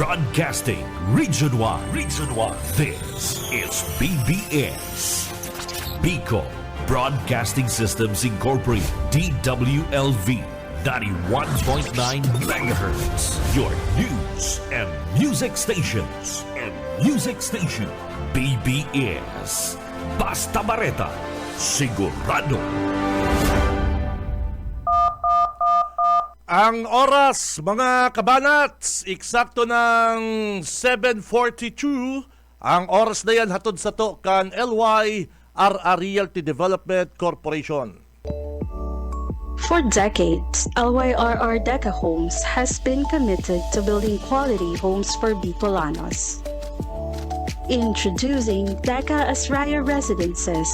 Broadcasting Region 1. Region 1. This is BBS. Bicol Broadcasting Systems Incorporated. DWLV. 91.9 megahertz. Your news and music stations. BBS. Basta Bareta. Sigurado. Ang oras, mga kabanats, eksakto ng 7:42. Ang oras na yan hatod sa to kan LYRR Realty Development Corporation. For decades, LYRR Deca Homes has been committed to building quality homes for Bicolanos. Introducing Deca Asraya Residences,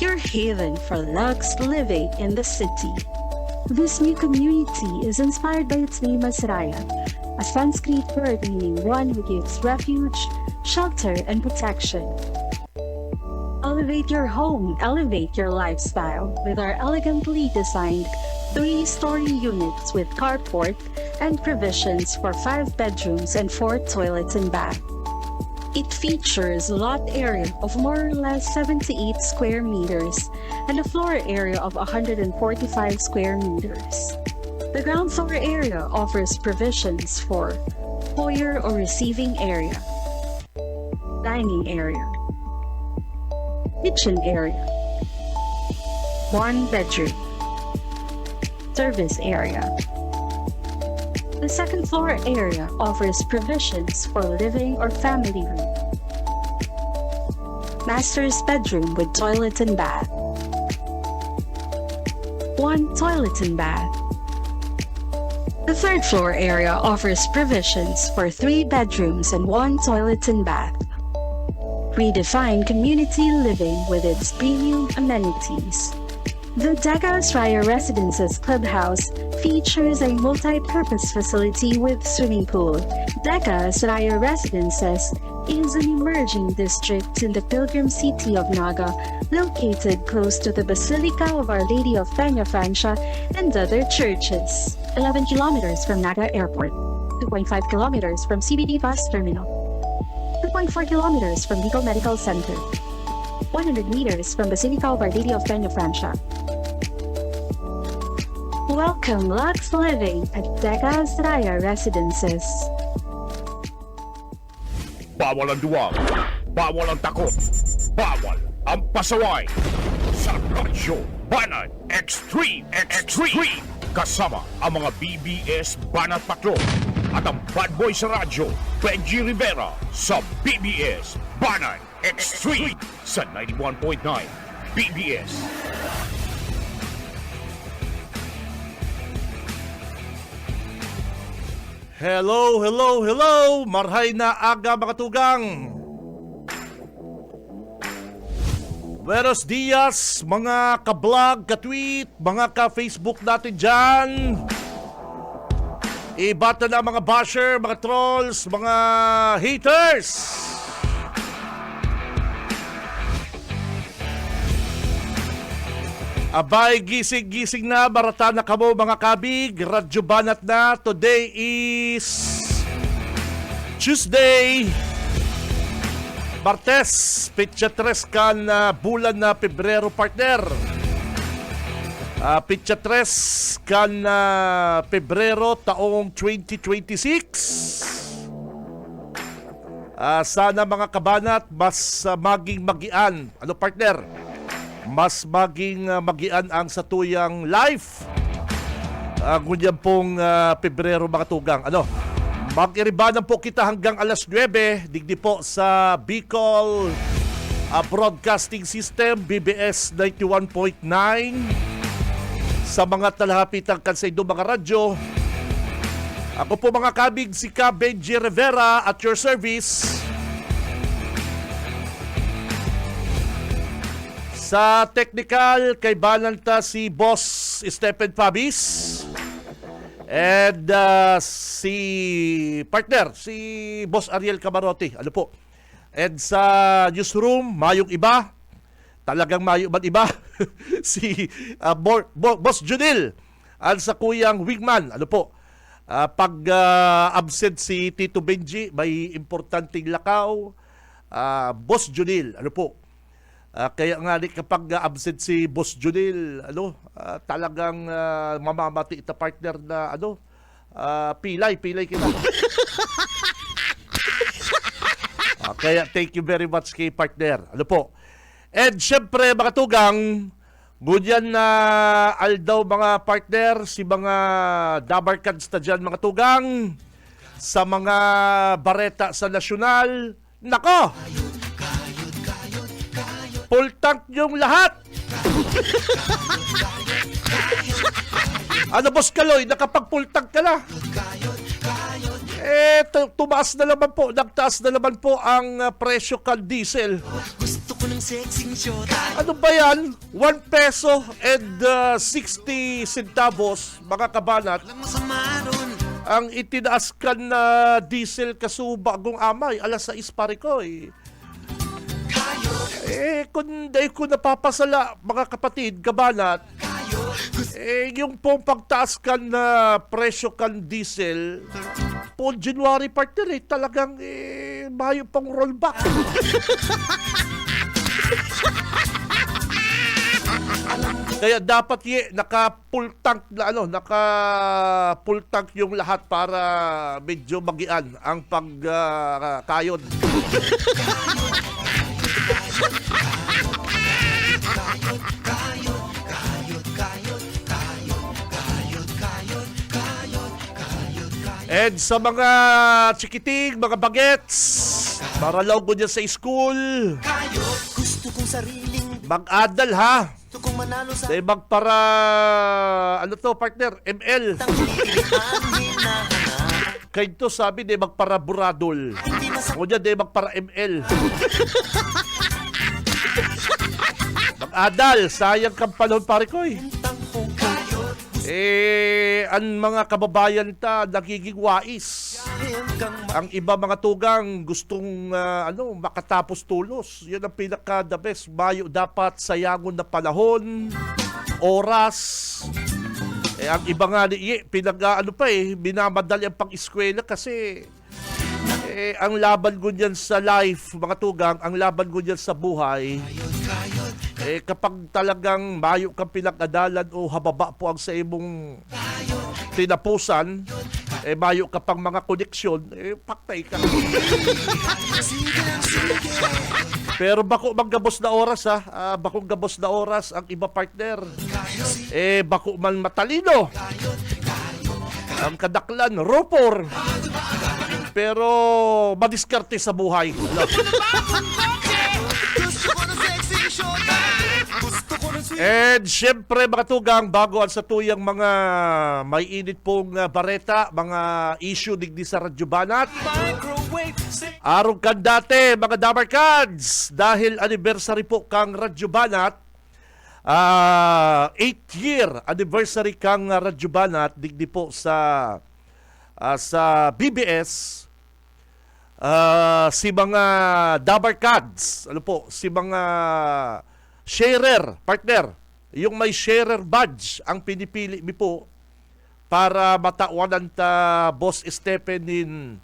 your haven for luxe living in the city. This new community is inspired by its name Asraya, a Sanskrit word meaning one who gives refuge, shelter, and protection. Elevate your home, elevate your lifestyle with our elegantly designed 3-story units with carport and provisions for 5 bedrooms and 4 toilets and bath. It features a lot area of more or less 78 square meters and a floor area of 145 square meters. The ground floor area offers provisions for foyer or receiving area, dining area, kitchen area, 1 bedroom, service area. The second floor area offers provisions for living or family room, master's bedroom with toilet and bath, 1 toilet and bath. The third floor area offers provisions for 3 bedrooms and 1 toilet and bath. Redefine community living with its premium amenities. The Deca Asraya Residences Clubhouse features a multi-purpose facility with swimming pool. Deca Asraya Residences is an emerging district in the pilgrim city of Naga, located close to the Basilica of Our Lady of Peña Francia and other churches. 11 kilometers from Naga Airport, 2.5 kilometers from CBD Bus Terminal, 2.4 kilometers from Bicol Medical Center, 100 meters from Basilica of Our Lady of Peña Francia. Welcome Lux Living at Deca Asraya Residences. Bawal ang duwag, bawal ang takot, bawal ang pasaway. Sa Radyo Banat Extreme kasama ang mga BBS Banat Patrol at ang bad boy sa radyo, Benji Rivera sa BBS Banat Extreme sa 91.9 BBS. Hello! Marhay na aga mga tugang! Buenos dias mga ka-vlog, ka-tweet, mga ka-Facebook natin dyan. Ibata na mga basher, mga trolls, mga haters. Abay, gising na, barata na kamo mga kabig, Radyo Banat na. Today is Tuesday, Martes, Pitsa 3 kan bulan na Pebrero, partner. Pitsa 3 kan Pebrero taong 2026. Sana mga kabanat, mas maging magian. Ano partner? Mas maging magian ang satuyang life. Ngunyan pong Pebrero mga tugang. Mag-iribanan po kita hanggang alas 9. Digdi po sa Bicol Broadcasting System, BBS 91.9. Sa mga talahapitang kansaydo mga radyo. Ako po mga kabig, si Ka Benji Rivera at your service. Sa technical, kay Banalta si Boss Stephen Fabis. And si partner, si Boss Ariel Camarote. Ano po? And sa newsroom, mayong iba. Talagang mayong iba. Si Boss Junil. At sa Kuyang Wigman. Ano po? Pag absent si Tito Benji, may importanteng lakaw. Boss Junil, ano po? Kaya nga kapag absent si Boss Junil, talagang mamamati ita partner na pilay kita. Kaya thank you very much kay partner. Ano po? And syempre mga tugang, ngunyan na aldaw mga partner, si mga dabarkads na dyan mga tugang, sa mga bareta sa nasyonal, nako! Full tank yung lahat! Ano boss Kaloy, nakapag-full tank ka na? Tumaas na naman po, nagtaas na naman po ang presyo kan diesel. Gusto ko ng sexing shota. Ano ba yan? 1 peso and 60 centavos, mga kabanat, Walang masama ron. ang itinaas kan na diesel kaso bagong amay, alas 6 pare ko kung dahil ko napapasala, mga kapatid, kabanat, yung pong pagtaas kan na presyo kan diesel, po January partner talagang mayo pang rollback. Kaya dapat naka-full tank na naka-full tank yung lahat para medyo magian ang pagkayod. And sa mga chikiting, mga bagets, para law ko dyan sa school, Gusto kong sariling. mag-adal ha. Gusto kong manalo sa Dahil magpara, partner, ML. tangilihan hinahanap. Kayo to sabi, dahil magpara buradol. Hindi masakit O dyan, dahil magpara ML. Mag-adal, sayang kang panahon pare ko kung kayo. ang mga kababayan ta nagiging wais. Hanggang Ang iba mga tugang gustong makatapos tulos. Yun ang pinaka the best. Mayo dapat sayangon na panahon, oras. Ang iba nga binamadali ang pang-eskwela kasi ang laban ko niyan sa life, mga tugang, ang laban ko niyan sa buhay, kapag talagang mayo kang pinag-adalan o hababa po ang sa imong tinapusan, mayo ka pang mga koneksyon, paktay ka. Pero bako manggabos na oras bakong gabos na oras ang iba partner. Bako man matalino. Ang kadaklan, ropor. Pero madiskarte sa buhay. And syempre mga tugang, bago ang sa tuyang mga may init pong bareta, mga issue digdi sa Radyo Banat. Araw kan dati mga Dabarkads, dahil anniversary po kang Radyo Banat, 8th-year anniversary kang Radyo Banat digdi po sa BBS. Si mga Dabarkads, si mga sharer, partner, yung may sharer badge ang pinipili mi po para matawanan ta Boss Stephen in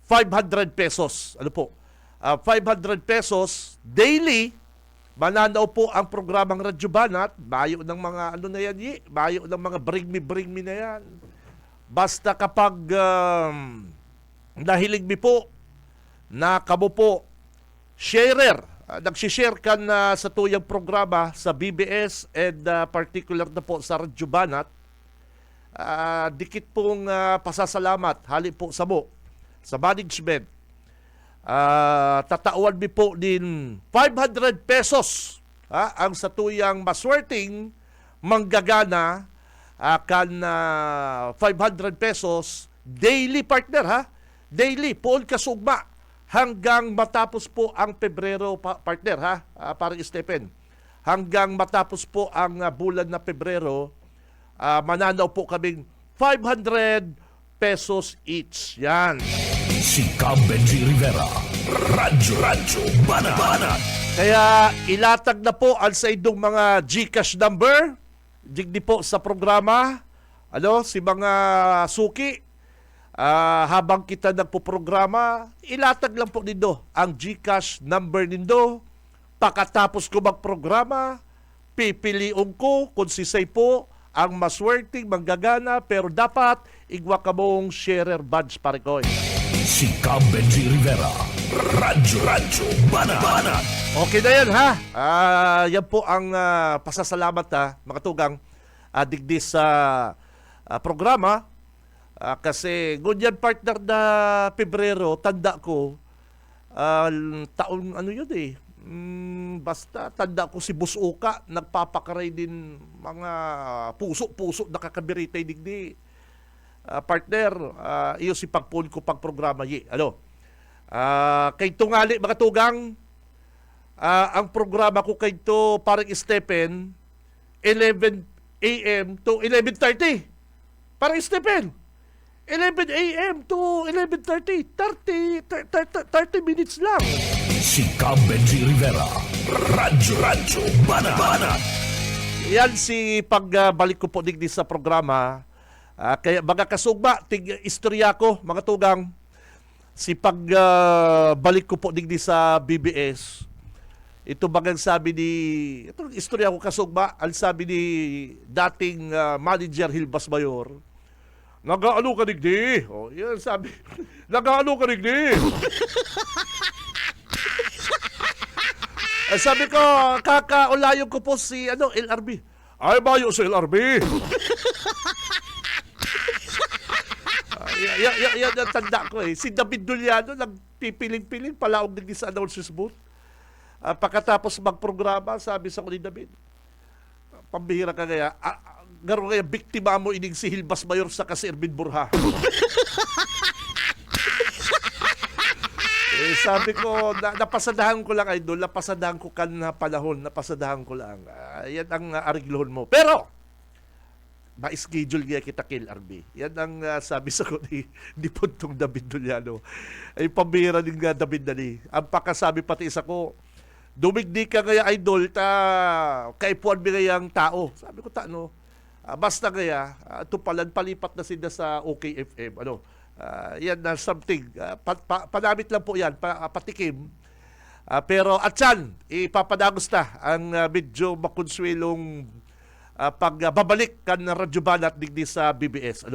500 pesos. 500 pesos daily. Mananaw po ang programang Radyo Banat. Bayo ng mga bayo ng mga bring me na yan. Basta kapag nahilig mi po na kamo po sharer, nagsishare ka na sa tuyang programa sa BBS and particular na po sa Radyo Banat, dikit pong pasasalamat hali po sa management. Tatawan mi po din 500 pesos ang sa tuyang maswerting manggagana kan 500 pesos daily partner daily poon kasugma hanggang matapos po ang Pebrero partner parang Stephen, hanggang matapos po ang bulan na Pebrero, mananaw po kaming 500 pesos each. Yan. Si Benji Rivera, Radyo Banat. Kaya ilatag na po ang sa idong mga GCash number digdi po sa programa. Si mga suki Habang kita nagpo-programa, ilatag lang po nindo ang GCash number nindo. Pagkatapos ko magprograma, pipiliin ko kung sisay po ang maswerteng manggagana, pero dapat igwa ka mong sharer badge pare ko. Si Cam Benji Rivera. Radyo Banat. Okay na yan ha. Yan po ang pasasalamat ha, mga tugang, digdi sa programa. Kasi ganyan partner na Pebrero, tanda ko, taon ano yun eh. Basta tanda ko si Busuka, nagpapakaray din mga puso nakakabiritay digdi. Partner, iyo si pagpun ko pag programa ye. Ano? Kay tungali mga tugang, ang programa ko kay to parang Stephen 11 a.m. to 11:30. Parang Stephen 11 a.m. to 11:30. 30 minutes lang. Si Cam Benji Rivera. Radyo Banat. Yan si pagbalik ko po digdi sa programa. Kaya mga kasugba, istorya ko, mga tugang, si pagbalik ko po digdi sa BBS, ito bagang sabi ni, ito istorya ko kasugba, ang sabi ni dating manager Hilbas Mayor, nagaano ka digdi? Oh, yan sabi, nagaano ka digdi? Sabi ko, kakaulayo ko po si LRB. Ay, bayo sa LRB. Yan ang tanda ko eh. Si David Duliano, nagpipiling-piling, palaog din sa announcers booth. Pagkatapos magprograma, sabi sa ko ni David, pambihira ka kaya, garo kaya biktima mo ining si Hilbas Mayor sa kasi Ervin Burha. Sabi ko, napasadahan ko lang, idol, napasadahan ko kan na panahon, napasadahan ko lang. Yan ang ariglohon mo. Pero, ma-schedule niya kita kay LRB. Yan ang sabi sa ko ni Puntong David Duliano. Ay pambihira din nga David Dali. Ang pakasabi pati isa ko, dumigdi ka ngaya idol, kaipuan mi ngayang tao. Sabi ko, basta ngaya, tupalan, palipat na sila sa OKFM. Yan na something. Panamit lang po yan, patikim. Pero at yan, ipapadagos na ang medyo makonsuelong pagbabalik kan na Radyo Banat digdi sa BBS.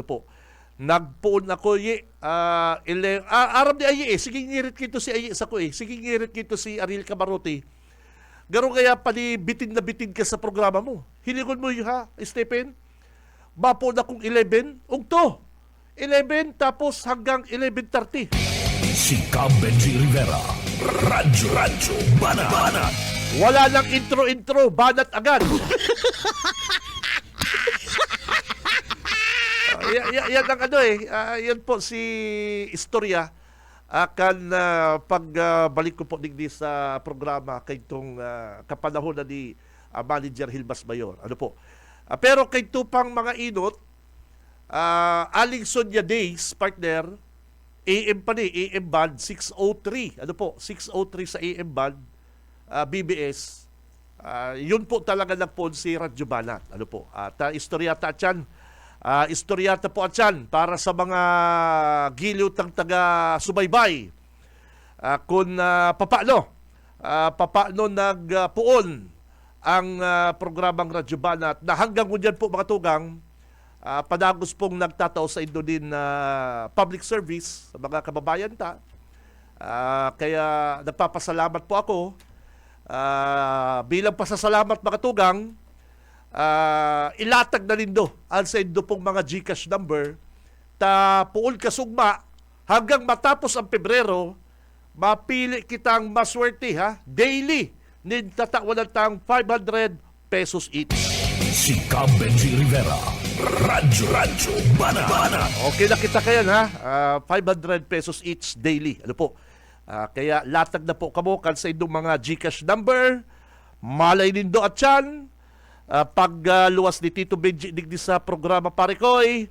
Nagpuon ako aram ni Aye sige ngirit kito si Aye sa ko sige ngirit kito si Ariel Camarote. Garo kaya pali bitin na bitin ka sa programa mo. Hilingon mo ha, Stephen. Bapo na kong 11, ugto. 11 tapos hanggang 11:30. Si Cam Benji Rivera. Radyo Banat. Wala nang intro, banat agad. Yan ang yan po si istorya akan pagbalik ko po digdi sa programa kay itong kapanahon na ni Manager Hilbas Mayor. Pero kay tupang mga inot, Aling Sonia Days, partner, AM pa ni, AM band 603. 603 sa AM band, BBS. Yun po talaga nagpoon si Radyo Banat. At istoryata dyan. Istoryata po at yan para sa mga giliw tang taga-subaybay. Kung papaano nagpuon ang programang Radyo Banat na hanggang ngunyan po mga tugang, padagos pong nagtatao sa indo din na public service sa mga kababayan ta. Kaya nagpapasalamat po ako. Bilang pasasalamat mga tugang, ilatag na nindo ang sa indo pong mga GCash number puol kasugma hanggang matapos ang Pebrero, mapili kitang maswerte daily nin tatawanan tang 500 pesos each. Si Cam Benji Rivera. Radyo Banat. Okay na kita kayan 500 pesos each daily. Kaya latag na po kamo kan sa inyong mga GCash number. Malay nindo at yan. Pag luwas ni Tito Benji digdi sa programa pare ko'y,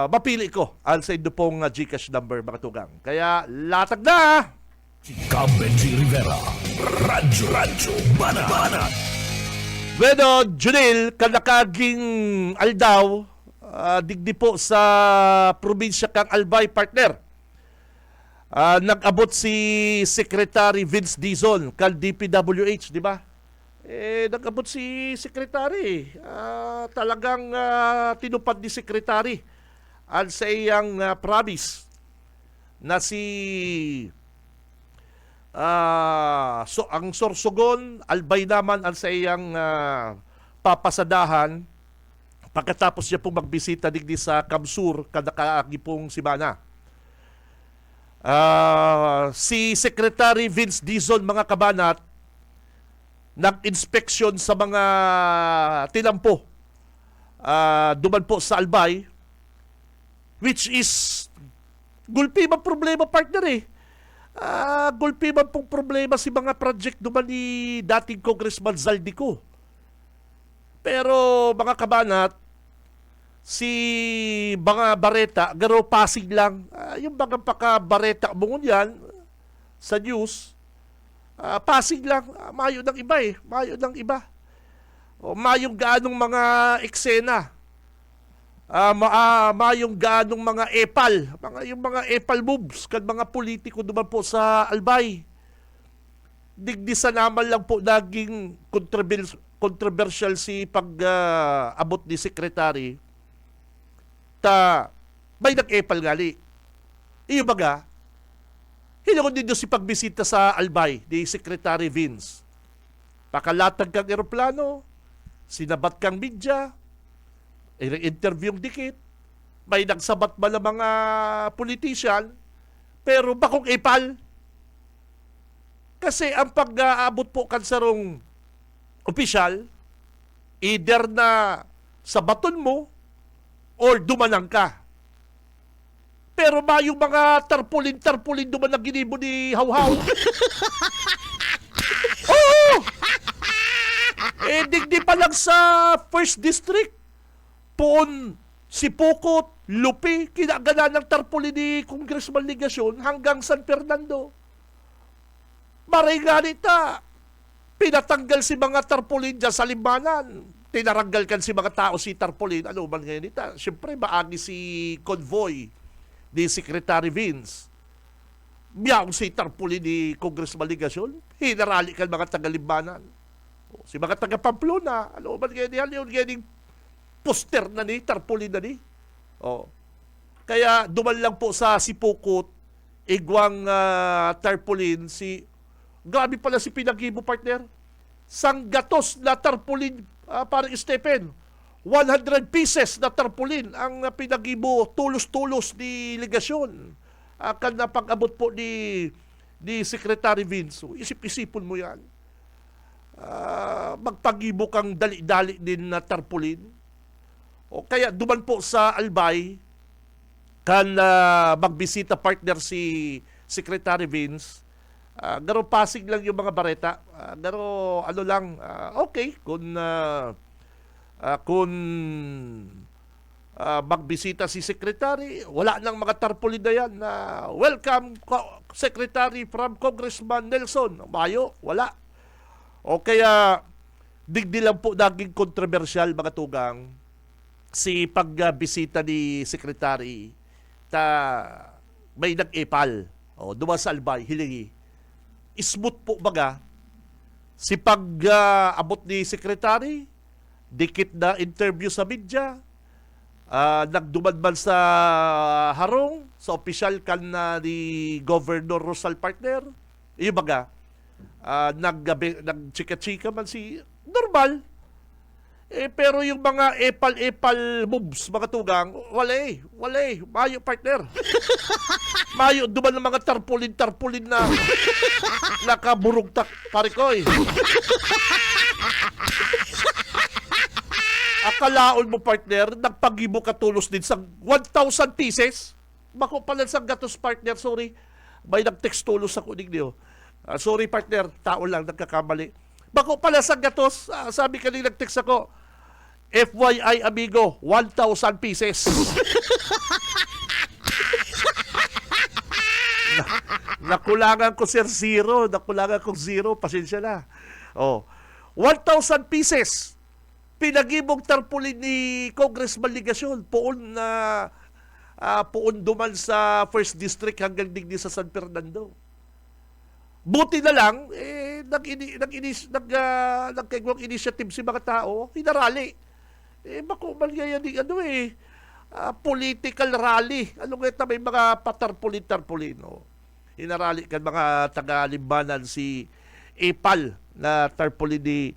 mapili ko ang sa inyong pong GCash number mga tugang. Kaya latag na! Si Cam Benji Rivera. Radyo Banat. Bueno, Junil, kanakaging aldaw, digdi po sa probinsya kang Albay, partner. Nag-abot si Secretary Vince Dizon kal DPWH, di ba? Nag-abot si Secretary. Talagang tinupad ni Secretary ang sa iyang promise na si ang Sorsogon, Albay naman ang sa iyang papasadahan pagkatapos niya pong magbisita digdi sa Kamsur kada kaagi pong simana. Si Secretary Vince Dizon, mga kabanat, nag-inspeksyon sa mga tinampo duman po sa Albay, which is gulpi man problema, partner eh. Gulpi man pong problema si mga project duman ni dating Congressman Zaldico. Pero mga kabanat, si mga bareta, garo Pasig lang, yung mga paka-bareta mo yan sa news, Pasig lang, mayo ng iba eh, mayo ng iba. O mayong gaanong mga eksena, mayong gaanong mga yung mga epal moves, kan mga politiko duman po sa Albay. Digdisa naman lang po naging controversial si pag-abot ni Secretary may nag-epal gali. Iyo baga, hinakon din si pagbisita sa Albay ni Secretary Vince. Pakalatag kang eroplano, sinabat kang media, interview dikit, may nagsabat ba ng mga politician, pero bakong epal. Kasi ang pag-aabot po kansarong opisyal, either na sa baton mo, or dumanang ka. Pero mayong mga tarpulin duman na ginibo ni Hawhaw. Oo! Digdi pa lang sa 1st District. Poon, Sipokot, Lupi, kinagana ng tarpulin ni Congressman Ligasyon hanggang San Fernando. Maray nga nita, pinatanggal si mga tarpulin dyan sa limbanan. Tinaranggal kan si mga tao si tarpaulin. Ano man ngayon ita? Siyempre, maagi si convoy ni Secretary Vince. Biyang si tarpaulin ni Congressman Ligasyon. Hinarali kan mga taga-Limbanan. Si mga taga-Pamplona. Ano man ngayon ngayon poster na ni, tarpaulin na ni. Kaya duman lang po sa Sipokot, igwang tarpaulin si... Grabe pala si Pinagibo, partner. Sanggatos na tarpaulin, parang Stephen, 100 pieces na tarpaulin ang pinagibo tulos-tulos ni Ligasyon. Kan na pag-abot po ni Secretary Vince. So, isip-isipon mo yan. Magpagibo kang dali-dali din na tarpaulin. O kaya duman po sa Albay, kan magbisita partner si Secretary Vince, garo Pasig lang yung mga bareta. Garo ano lang, okay kung magbisita si Secretary, wala nang mga tarpaulin na yan na welcome Secretary from Congressman Nelson. Mayo, wala. O kaya digdi lang po naging kontrobersyal, mga tugang, si pagbisita ni Secretary may nag-epal. Duma sa Albay, hilingi. Smooth po baga si pag-abot ni Secretary, dikit na interview sa media, nagdumadman sa harong, sa opisyal kan na ni Governor Rosal, partner. Iyo baga, nagchika-chika man si normal. Pero yung mga epal-epal moves, mga tugang, wala mayo, partner. Mayo, duman ng mga tarpulin na nakaburugtak, parikoy. Akalaon mo, partner, nagpagibo ka tulos din sa 1,000 pieces. Bako pala sa gatos, partner, sorry. May nag-text tulos sa kunig niyo. Sorry, partner, tao lang, nagkakamali. Bako pala sa gatos, sabi kanina nag-text ako, FYI, amigo, 1,000 pieces. Nakulangan ko, sir, zero. Nakulangan ko zero. Pasensya na. 1,000 pieces. pinagibong tarpaulin ni Congressman Ligasyon poon na poon duman sa 1st District hanggang digdi sa San Fernando. Buti na lang, nagkagawang initiative si mga tao, hinarali. Bako malgaya ni political rally. Ano nga may mga patarpulin-tarpulin. Hinarali kan mga taga-Limbanan si Epal na tarpaulin ni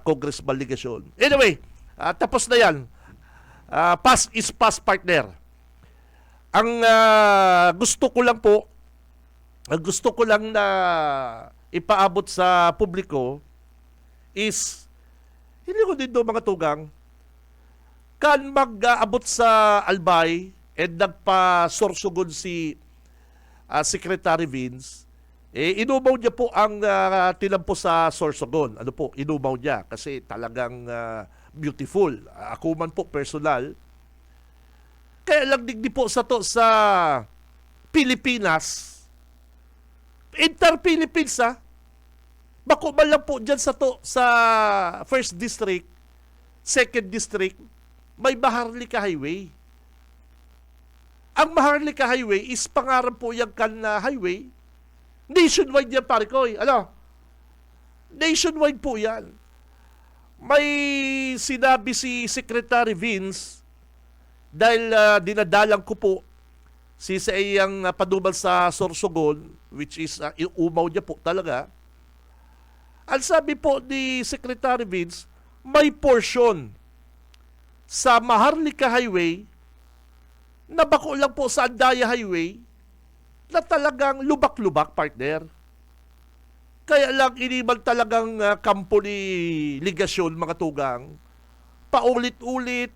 Congressman Ligasyon. Anyway, tapos na yan. Pass is pass, partner. Ang gusto ko lang na ipaabot sa publiko is hindi ko din do mga tugang kan mag-aabot sa Albay and nagpa-sorsogon si Secretary Vince, inumaw niya po ang tinampo sa Sorsogon. Ano po, inumaw niya kasi talagang beautiful. Ako man po personal. Kaya lang digdi po sa Pilipinas, inter-Philippines bako man lang po dyan sa 1st District, 2nd District, may Maharlika Highway. Ang Maharlika Highway is pangarap po yung highway. Nationwide yan, pare ko. Nationwide po yan. May sinabi si Secretary Vince dahil dinadalang ko po sa iyang padubal sa Sorsogon, which is umaw niya po talaga. Ang sabi po ni Secretary Vince, may portion sa Maharlika Highway na bako lang po sa Andaya Highway na talagang lubak-lubak, partner. Kaya lang inimal talagang kampo ni Ligasyon, mga tugang, paulit-ulit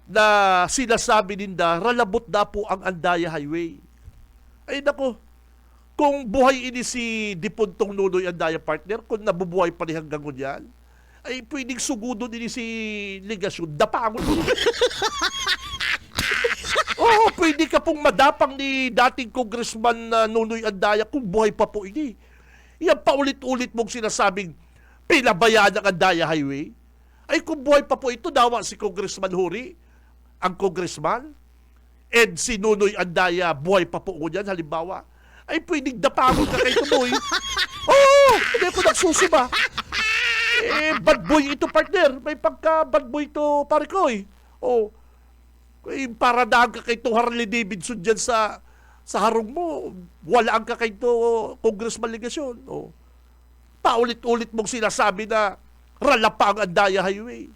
na sinasabi ninda, ralabot na po ang Andaya Highway. Ay nako, kung buhay ini si Dipuntong Nunoy Andaya, partner, kung nabubuhay pa ni hanggang ngunyan, ay pwedeng sugudon ini si Ligasyon, dapangon mo. Oo, pwede ka pong madapang ni dating Congressman Nunoy Andaya kung buhay pa po ini. Yan paulit-ulit mong sinasabing pinabayaan ang Andaya Highway. Ay kung buhay pa po ito, dawa si Congressman Huri, ang congressman, and si Nunoy Andaya, buhay pa po ko dyan, halimbawa, ay pwedeng dapangon ka kay Tumoy. Oo, hindi ko nagsusuba. Bad boy ito, partner. May pagka-bad boy ito, pare ko. Oo. Para daan ka kay Harley Davidson dyan sa harong mo. Walaan ka kay Congressman Ligasyon. Oo. Paulit-ulit mong sinasabi na ralapa ang Andaya Highway.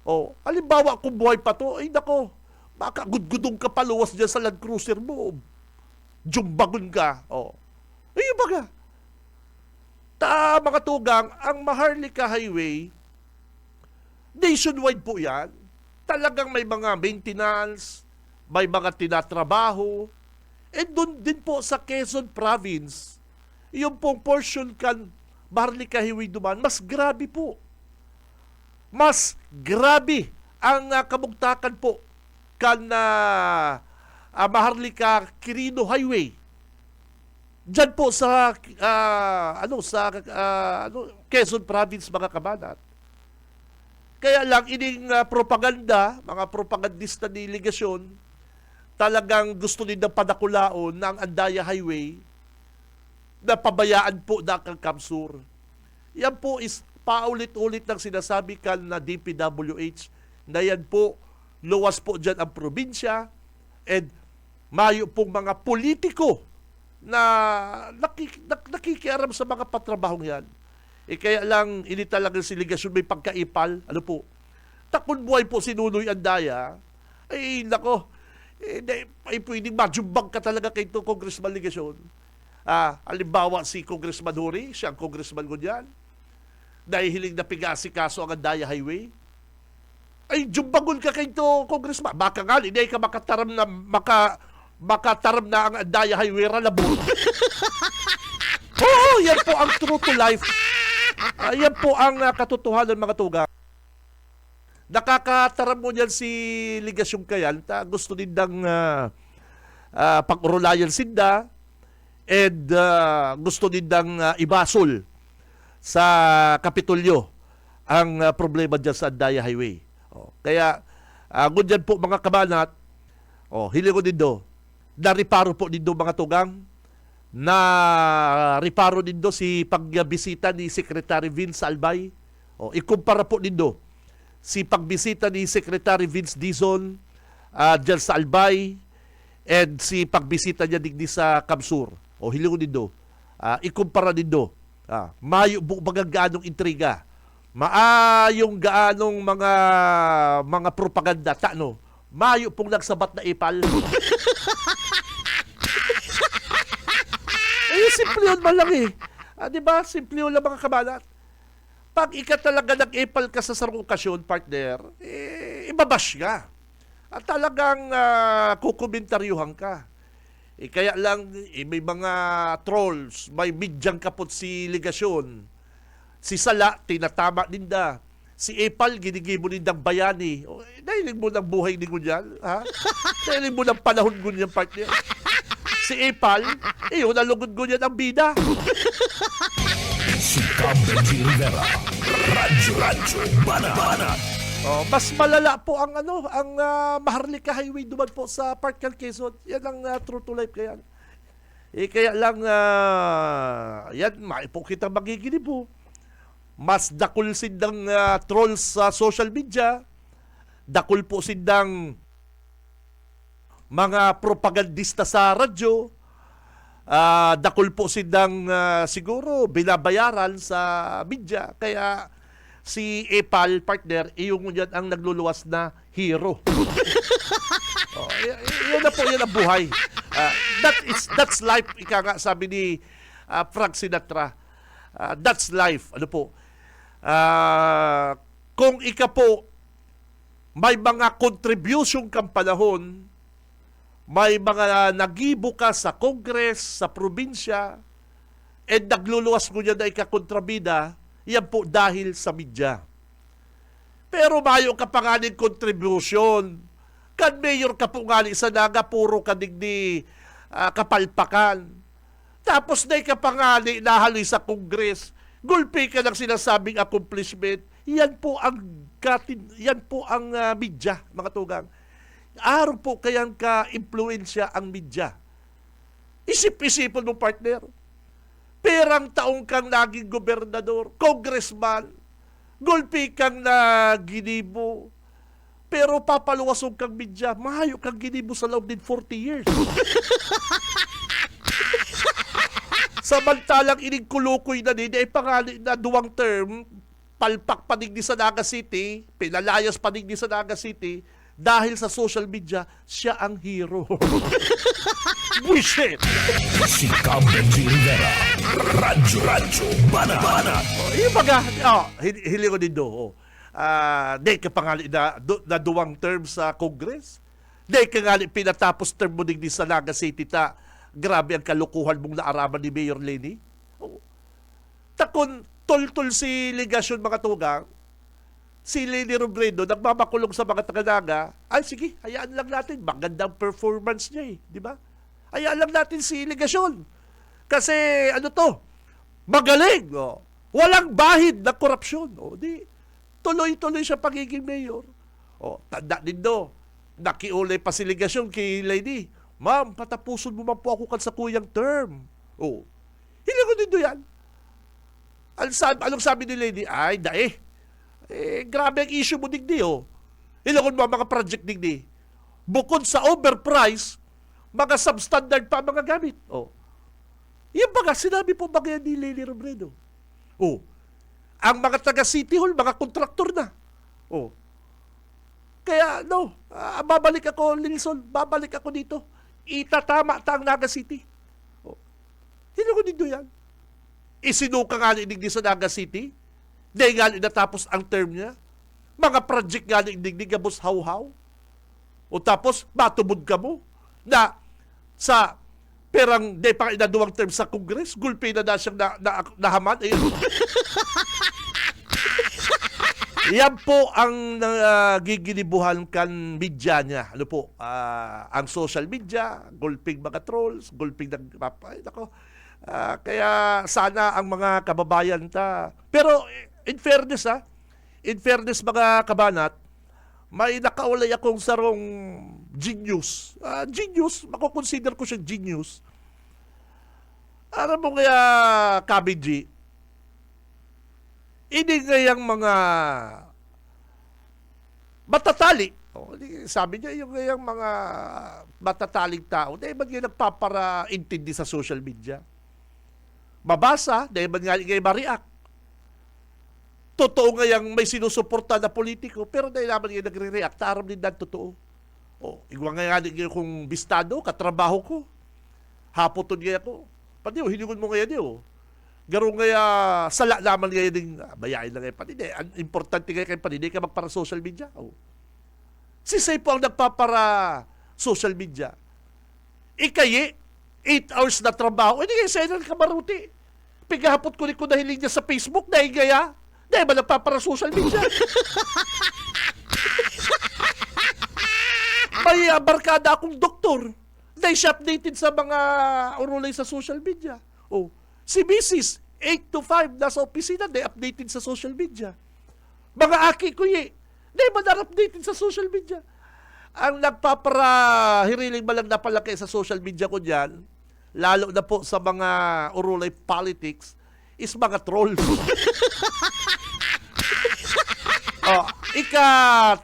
Oh, halimbawa kung buhay pa to, ay nako, baka gudgudong ka paluwas dyan sa Land Cruiser mo. Jumbagon ka. Oh. Ay, baga. Mga tugang, ang Maharlika Highway, nationwide po yan. Talagang may mga maintenance, may mga tinatrabaho. And doon din po sa Quezon Province, yung pong portion kan Maharlika Highway duman, mas grabe po. Mas grabe ang kabugtakan po kan Maharlika Quirino Highway. Diyan po sa Quezon Province, mga kabanat. Kaya lang ining propaganda, mga propagandista ni Ligasyon, talagang gusto nilang padakulaon ng Andaya Highway na pabayaan po na kang Kamsur. Yan po is paulit-ulit ng sinasabi kan na DPWH na yan po, luwas po dyan ang probinsya and mayo pong mga politiko na nakikiaram sa mga patrabahong yan. Kaya lang, ini talaga si Ligasyon may pagkaipal. Ano po? Takon buhay po si Nunoy Andaya. Ay, nako. Ay, pwedeng majumbang ka talaga kay ito, Congressman Ligasyon. Halimbawa si Congressman Huri, siyang Congressman ko dyan. Dahil hiling na pigasi kaso ang Andaya Highway. Ay, jumbangon ka kay ito, Congressman. Baka nga, hindi ka makataram na ang Andaya Highway ralabot. Oo, yan po ang true to life. Yan po ang katotohanan, mga tuga. Nakakataram mo niyan si Ligasyon Kayan. Gusto din ng pag-urulayan sinda and gusto din ng ibasol sa Kapitolyo ang problema dyan sa Andaya Highway. Kaya, ngunyan po mga kabanat, hili ko din do, nariparo po din do mga tugang, na riparo din do si pagbisita ni Secretary Vince Albay. Ikumpara po din do si pagbisita ni Secretary Vince Dizon dyan sa Albay and si pagbisita niya digdi sa Kamsur. Hili ko din do. Ikumpara din do. Mayo po gaanong intriga. Maayong gaanong mga propaganda. Mayo pong nagsabat na ipal. Simple yun man lang diba? Simple yun lang mga kabanat. Pag ika talaga nag-ipal ka sa sarong okasyon, partner, ibabash ka. At talagang kukomentaryuhan ka. Kaya lang, may mga trolls, may midyang kapot si ligasyon. Si Sala, tinatama ninda. Si Epal, ginigimo nindang bayani. Dahil mo ng buhay ni Gunyan, ha? Dahil mo ng panahon Gunyan, partner. Si Epal, nalugod Gunyan ang bida. Si Benji Rivera. Radyo Banat. Mas malala po ang Maharlika Highway duman po sa Parkland, Quezon. Yan ang true to life kaya. Kaya lang yan maipo kita magiginip po. Mas dakul sindang trolls sa social media. Dakul po sindang mga propagandista sa radyo. Dakul po sindang siguro binabayaran sa media. Kaya si Epal, partner, yung yan ang nagluluwas na hero. Yun na po, yun ang buhay. That's life, ika nga sabi ni Frank Sinatra. That's life. Ano po? Kung ika po may mga contribution kang panahon, may mga nagibo ka sa Congress, sa probinsya, and nagluluwas mo niya na ikakontrabida, yan po dahil sa media. Pero mayo ka pa nga ng contribution. Kan mayor ka po nga sa naga, puro ka digdi kapalpakan. Tapos na ka pa nga nahaloy sa Congress, gulpi ka ng sinasabing accomplishment. Yan po ang media, mga tugang. Araw po kayang ka-impluensya ang media. Isip-isipon mo, partner. Perang taong kang naging gobernador, congressman, gulpi kang na ginibo, pero papaluwasog kang media, mahayo kang ginibo sa loob din 40 years. Samantalang inigkulukoy na ay pangali na duwang term, palpak panig sa Naga City, pinalayas panig sa Naga City, dahil sa social media, siya ang hero. Bullshit! Si Benji Rivera. Radyo Banat. Yung baga, hili ko din do. Di ka pangali na duwang term sa Congress. Di ka nga pinatapos term mo din sa Naga City ta. Grabe ang kalukuhan mong naaraman ni Mayor Lenny. Takon, tol-tol si ligasyon mga tugang. Si Lenny Robredo, nagmamakulong sa mga taga-Naga, ay sige, hayaan lang natin. Magandang performance niya di ba? Hayaan lang natin si ligasyon. Kasi, magaling. Walang bahid na korupsyon. Tuloy-tuloy siya pagiging mayor. Tanda din do. Nakiulay pa si ligasyon kay Lenny. Ma'am, patapuson mo man po ako kan sa kuyang term. Hindi ko din do yan. Anong sabi ni Lenny? Ay, grabe ang issue mo digdi, Ilakon mo mga project digdi. Bukod sa overprice, mga substandard pa mga gamit. Yan baga, sinabi po ba kaya ni Lenny Robredo? Ang mga taga City Hall, mga kontraktor na. Kaya, babalik ako, Lilson, babalik ako dito. Itatama ang Naga City. Hindi ko dito yan. Isinuka nga digdi sa Naga City. Dahil nga natapos ang term niya. Mga project nga digdi gabos how-how. Tapos, matubod ka mo na sa perang di pa inaduwang term sa Congress, gulpi na siyang nahaman. Yan po ang giginibuhan kan media niya. Ang social media, gulping mga trolls, gulping kaya sana ang mga kababayan pero in fairness in fairness mga kabanat, may nakaulay akong sarong genius. Genius, makukonsider ko siyang genius. Alam mo kaya, Kabidji, ini ngayang mga matatali. Sabi niya, yung ngayang mga matataling tao, dahil ba nga nagpapara-intindi sa social media? Mabasa, dahil ba nga ma-react? Totoo ngayang may sinusuporta na politiko, pero dahil naman nga nagre-react, taram din na totoo. Igwa nga nga kung bistado, katrabaho ko. Hapoton nga ako. Pati hilingon mo ngayon yun. Garo nga sala naman ngayon ng bayain lang ngayon. Pati ang importante nga kayo pati, ka magpara social media. Si Say po ang nagpapara social media. Ikayi, 8 hours na trabaho. Hindi kayo sa'yo ng kamaruti. Pigahapot ko rin ko nahiling niya sa Facebook dahil gaya. Dahil ba nagpapara social media? May barkada akong doktor. Dahil siya updated sa mga urulay sa social media. Si Mrs. 8 to 5 nasa opisina, dahil updated sa social media. Mga aki ko dahil ba na-updated sa social media? Ang nagpapara-hiriling malang napalaki sa social media ko dyan, lalo na po sa mga urulay politics, is mga trolls.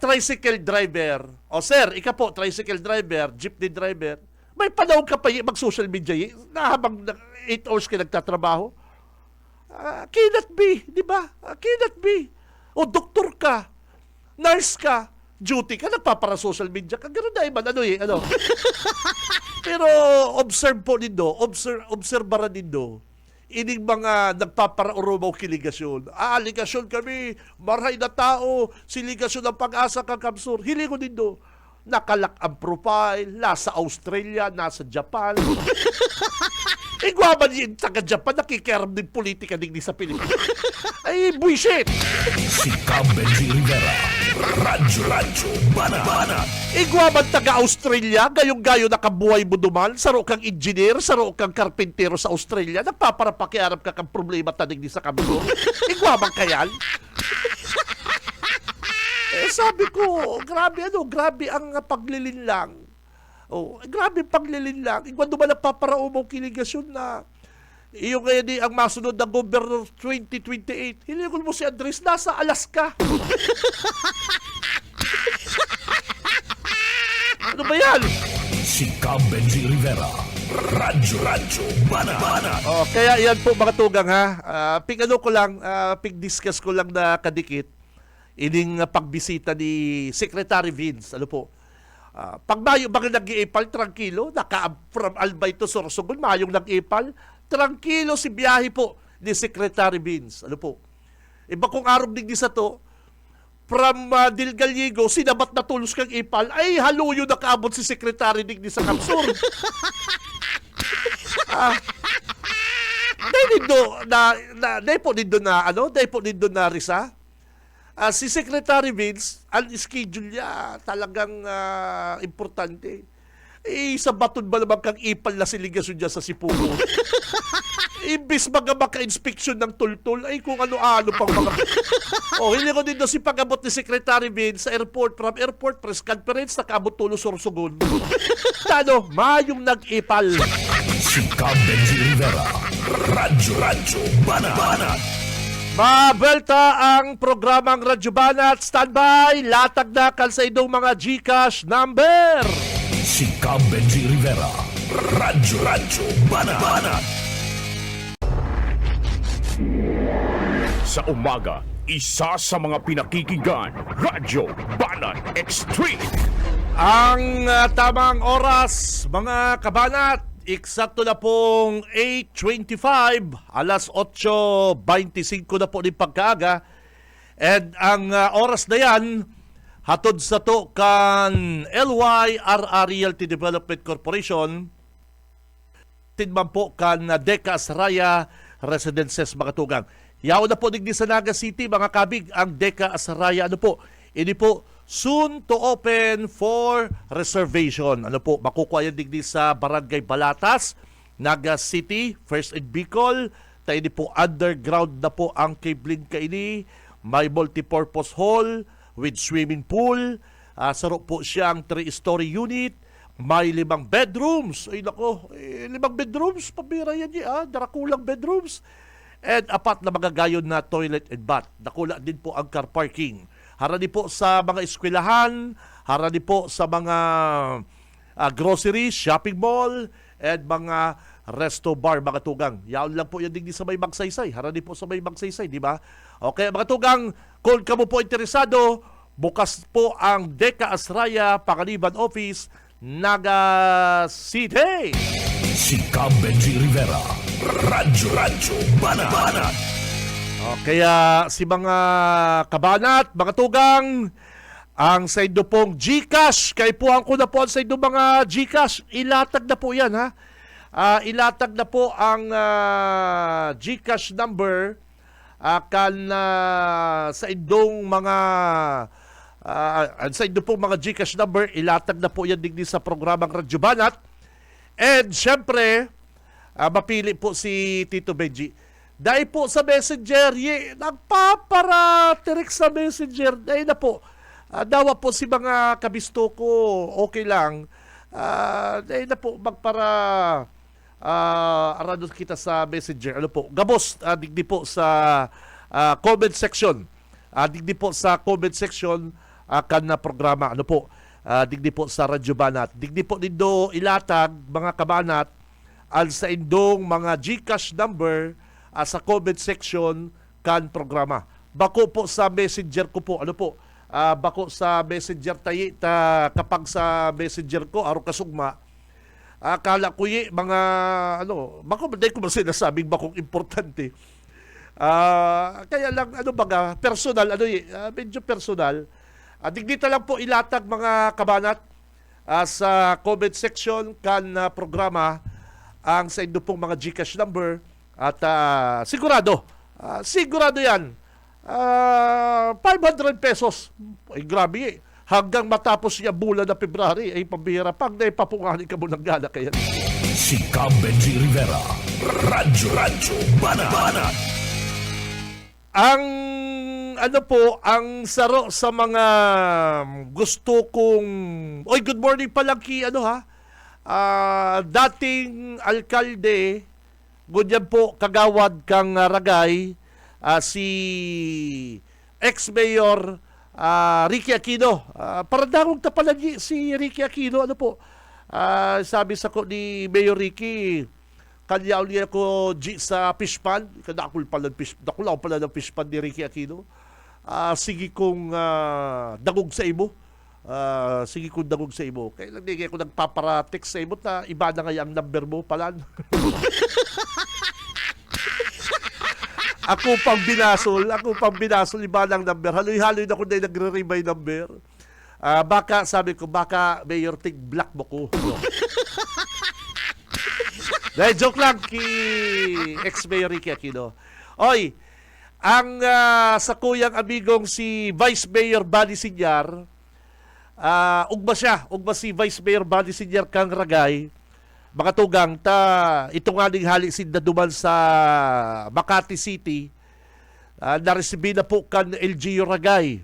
Tricycle driver. Sir, ika po, tricycle driver, jeepney driver. May panahon ka pa mag-social media na habang 8 hours ka nagtatrabaho. Cannot be, di ba? Cannot be. Doktor ka, nurse ka, duty ka, nagpapara social media ka. Gano'n na iman, Pero observe po nindo, observara nindo, ining mga nagpapara-urumaw kiligasyon. Ligasyon kami, maray na tao, siligasyon ng pag-asa kang Kamsur. Hilingo nindo, nakalak ang profile, nasa Australia, nasa Japan. Igwaman yung taga-Japan, nakikiaram din politika din sa Pilipinas. Ay, bullshit! Si Benji Rivera. Radyo Banat. Igwaman taga-Australia, gayong-gayo nakabuhay mo duman, saro kang engineer, saro kang karpintero sa Australia, nagpaparapakiarap ka kang problema tanig di sa Kamsur. Igwaman kayan? Sabi ko, grabe ang paglilinlang. Grabe paglilinlang. Igwan naman nagpaparaumaw kiligasyon na iyo kaya di ang masunod na Governor 2028. Hilingon mo si Andres, nasa Alaska. Ano ba yan? Si Benji Rivera. Radyo Banat. Kaya yan po mga tugang pig-discuss ko lang na kadikit ining pagbisita ni Secretary Vince. Pag mayo bang nag-iipal, tranquilo, from Albay to Sorsogon, mayong nag-iipal, tranquilo si biyahe po ni Secretary Vince. Iba kung arog digdi sa to, from Del Gallego, sinabat na tulos kang ipal, ay haluyo nakaabot si Secretary digdi sa Kamsur. Dahil po nindo na risa. Si Secretary Vince, ang schedule niya talagang importante. Sa baton ba naman kang ipal na siligasyon niya sa Sipugo? Imbis maka-inspeksyon ng tultul, ay kung ano-ano pang mga... Hindi ko din doon si pag-abot ni Secretary Vince sa airport, from airport press conference, nakaabot tulo Sorsogon. Mayong nag-ipal. Si Benji Rivera. Radyo Banat. Mabelta ang programang Radyo Banat. Standby, latag na sa idong mga GCash number. Si Benji Rivera. Radyo Banat. Sa umaga, isa sa mga pinakikinggan, Radyo Banat Extreme. Ang tamang oras, mga kabanat, eksakto na pong 8:25, alas 8:25 na po ni pagkaaga. And ang oras na yan, hatod sa to kan LYRR Realty Development Corporation, tinman po kan Deca Asaraya Residences, mga tugang. Yaw na po digdi sa Naga City, mga kabig, ang Deca Asaraya. Ini po soon to open for reservation. Makukuha yan digdi sa Barangay Balatas, Naga City, First and Bicol. Tayo po underground na po ang cabling kaini. may multipurpose hall with swimming pool. Saro po siyang 3-story unit. May 5 bedrooms. Ay nako, 5 bedrooms. Pabira yan darakulang bedrooms. And 4 na magagayon na toilet and bath. Nakula din po ang car parking. Harani po sa mga eskwelahan, harani po sa mga groceries, shopping mall, and mga resto bar, mga tugang. Yaon lang po yan digdi sa may Magsaysay. Harani po sa may Magsaysay, di ba? Okay, mga tugang, kung kamo po interesado, bukas po ang Deca Asraya Panganiban Office, Naga City. Si Cam Benji Rivera. Radyo Banat. Kaya si mga kabanat, mga tugang, ang sa inyo pong GCash, kay puhan ko na po sa inyo mga GCash, ilatag na po yan ilatag na po ang GCash number sa inyong mga sa inyo pong mga GCash number, ilatag na po yan digdi sa programang Radyo Banat. And syempre, mapili po si Tito Benji. Dahil po sa Messenger, nagpaparatirek sa Messenger. Dahil na po, dawa po si mga kabisto ko, okay lang. Dahil na po, arado kita sa Messenger. Ano po, gabos, digdi po sa comment section. Digdi po sa comment section, kan na programa. Ano po, digdi po sa Radyo Banat. Digdi po nindo ilatag, mga kabanat, sa indong mga GCash number, sa comment section kan programa. Bako po sa Messenger ko po, bako sa Messenger kapag sa Messenger ko, araw kasugma, akala ko mga, bako, hindi ko ba sinasabing bakong importante. Kaya lang, personal, medyo personal. Digdita lang po ilatag, mga kabanat, sa comment section kan programa, ang sa inyo pong mga GCash number. At sigurado yan, 500 pesos. Ay grabe hanggang matapos niya bulan na February, ay pambihira pag naipapungani ka mo ng gana kaya. Si Cam Benji Rivera. Radyo Banat. Ang ang saro sa mga gusto kong good morning pa lang dating alkalde, ganyan po kagawad kang Ragay, si ex-mayor Ricky Aquino. Paradangog tapalagi si Ricky Aquino. Sabi sa ko ni Mayor Ricky, kanyaw niya ko sa fish pan. Dakul pala ng fish pan ni Ricky Aquino. Sige kong dagog sa imo. Sige kong dagog sa imo. Kaya lang ko nagpaparatext sa imo na iba na nga ang number mo pala. Ako pang binasol, iba ng number. Haloy-haloy na kung na nagre-remind number. Sabi ko, Mayor Tig, block mo ko. Dahil joke lang ex-Mayor Ricky Aquino. Oy, ang sa kuyang amigong si Vice Mayor Bani Sinyar, ugba si Vice Mayor Bani Sinyar kang Ragay, mga tugang, ito nga ning halisin na duman sa Makati City, naresibi na po kan LGU Ragay,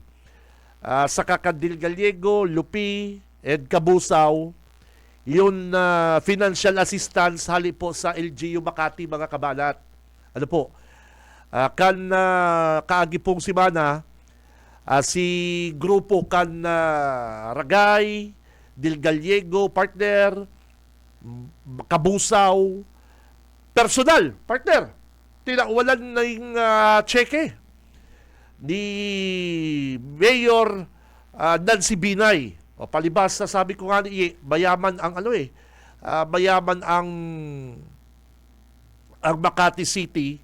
sa Kakandil Gallego, Lupi, and Kabusaw, yun financial assistance hali po sa LGU Makati, mga kabanat. Kaagi pong simana, si grupo kan Ragay, Dil Gallego, partner, Kabusaw, personal, partner, tinawalan na yung cheque ni Mayor Nancy Binay. Palibas na sabi ko nga mayaman ang mayaman ang Makati City,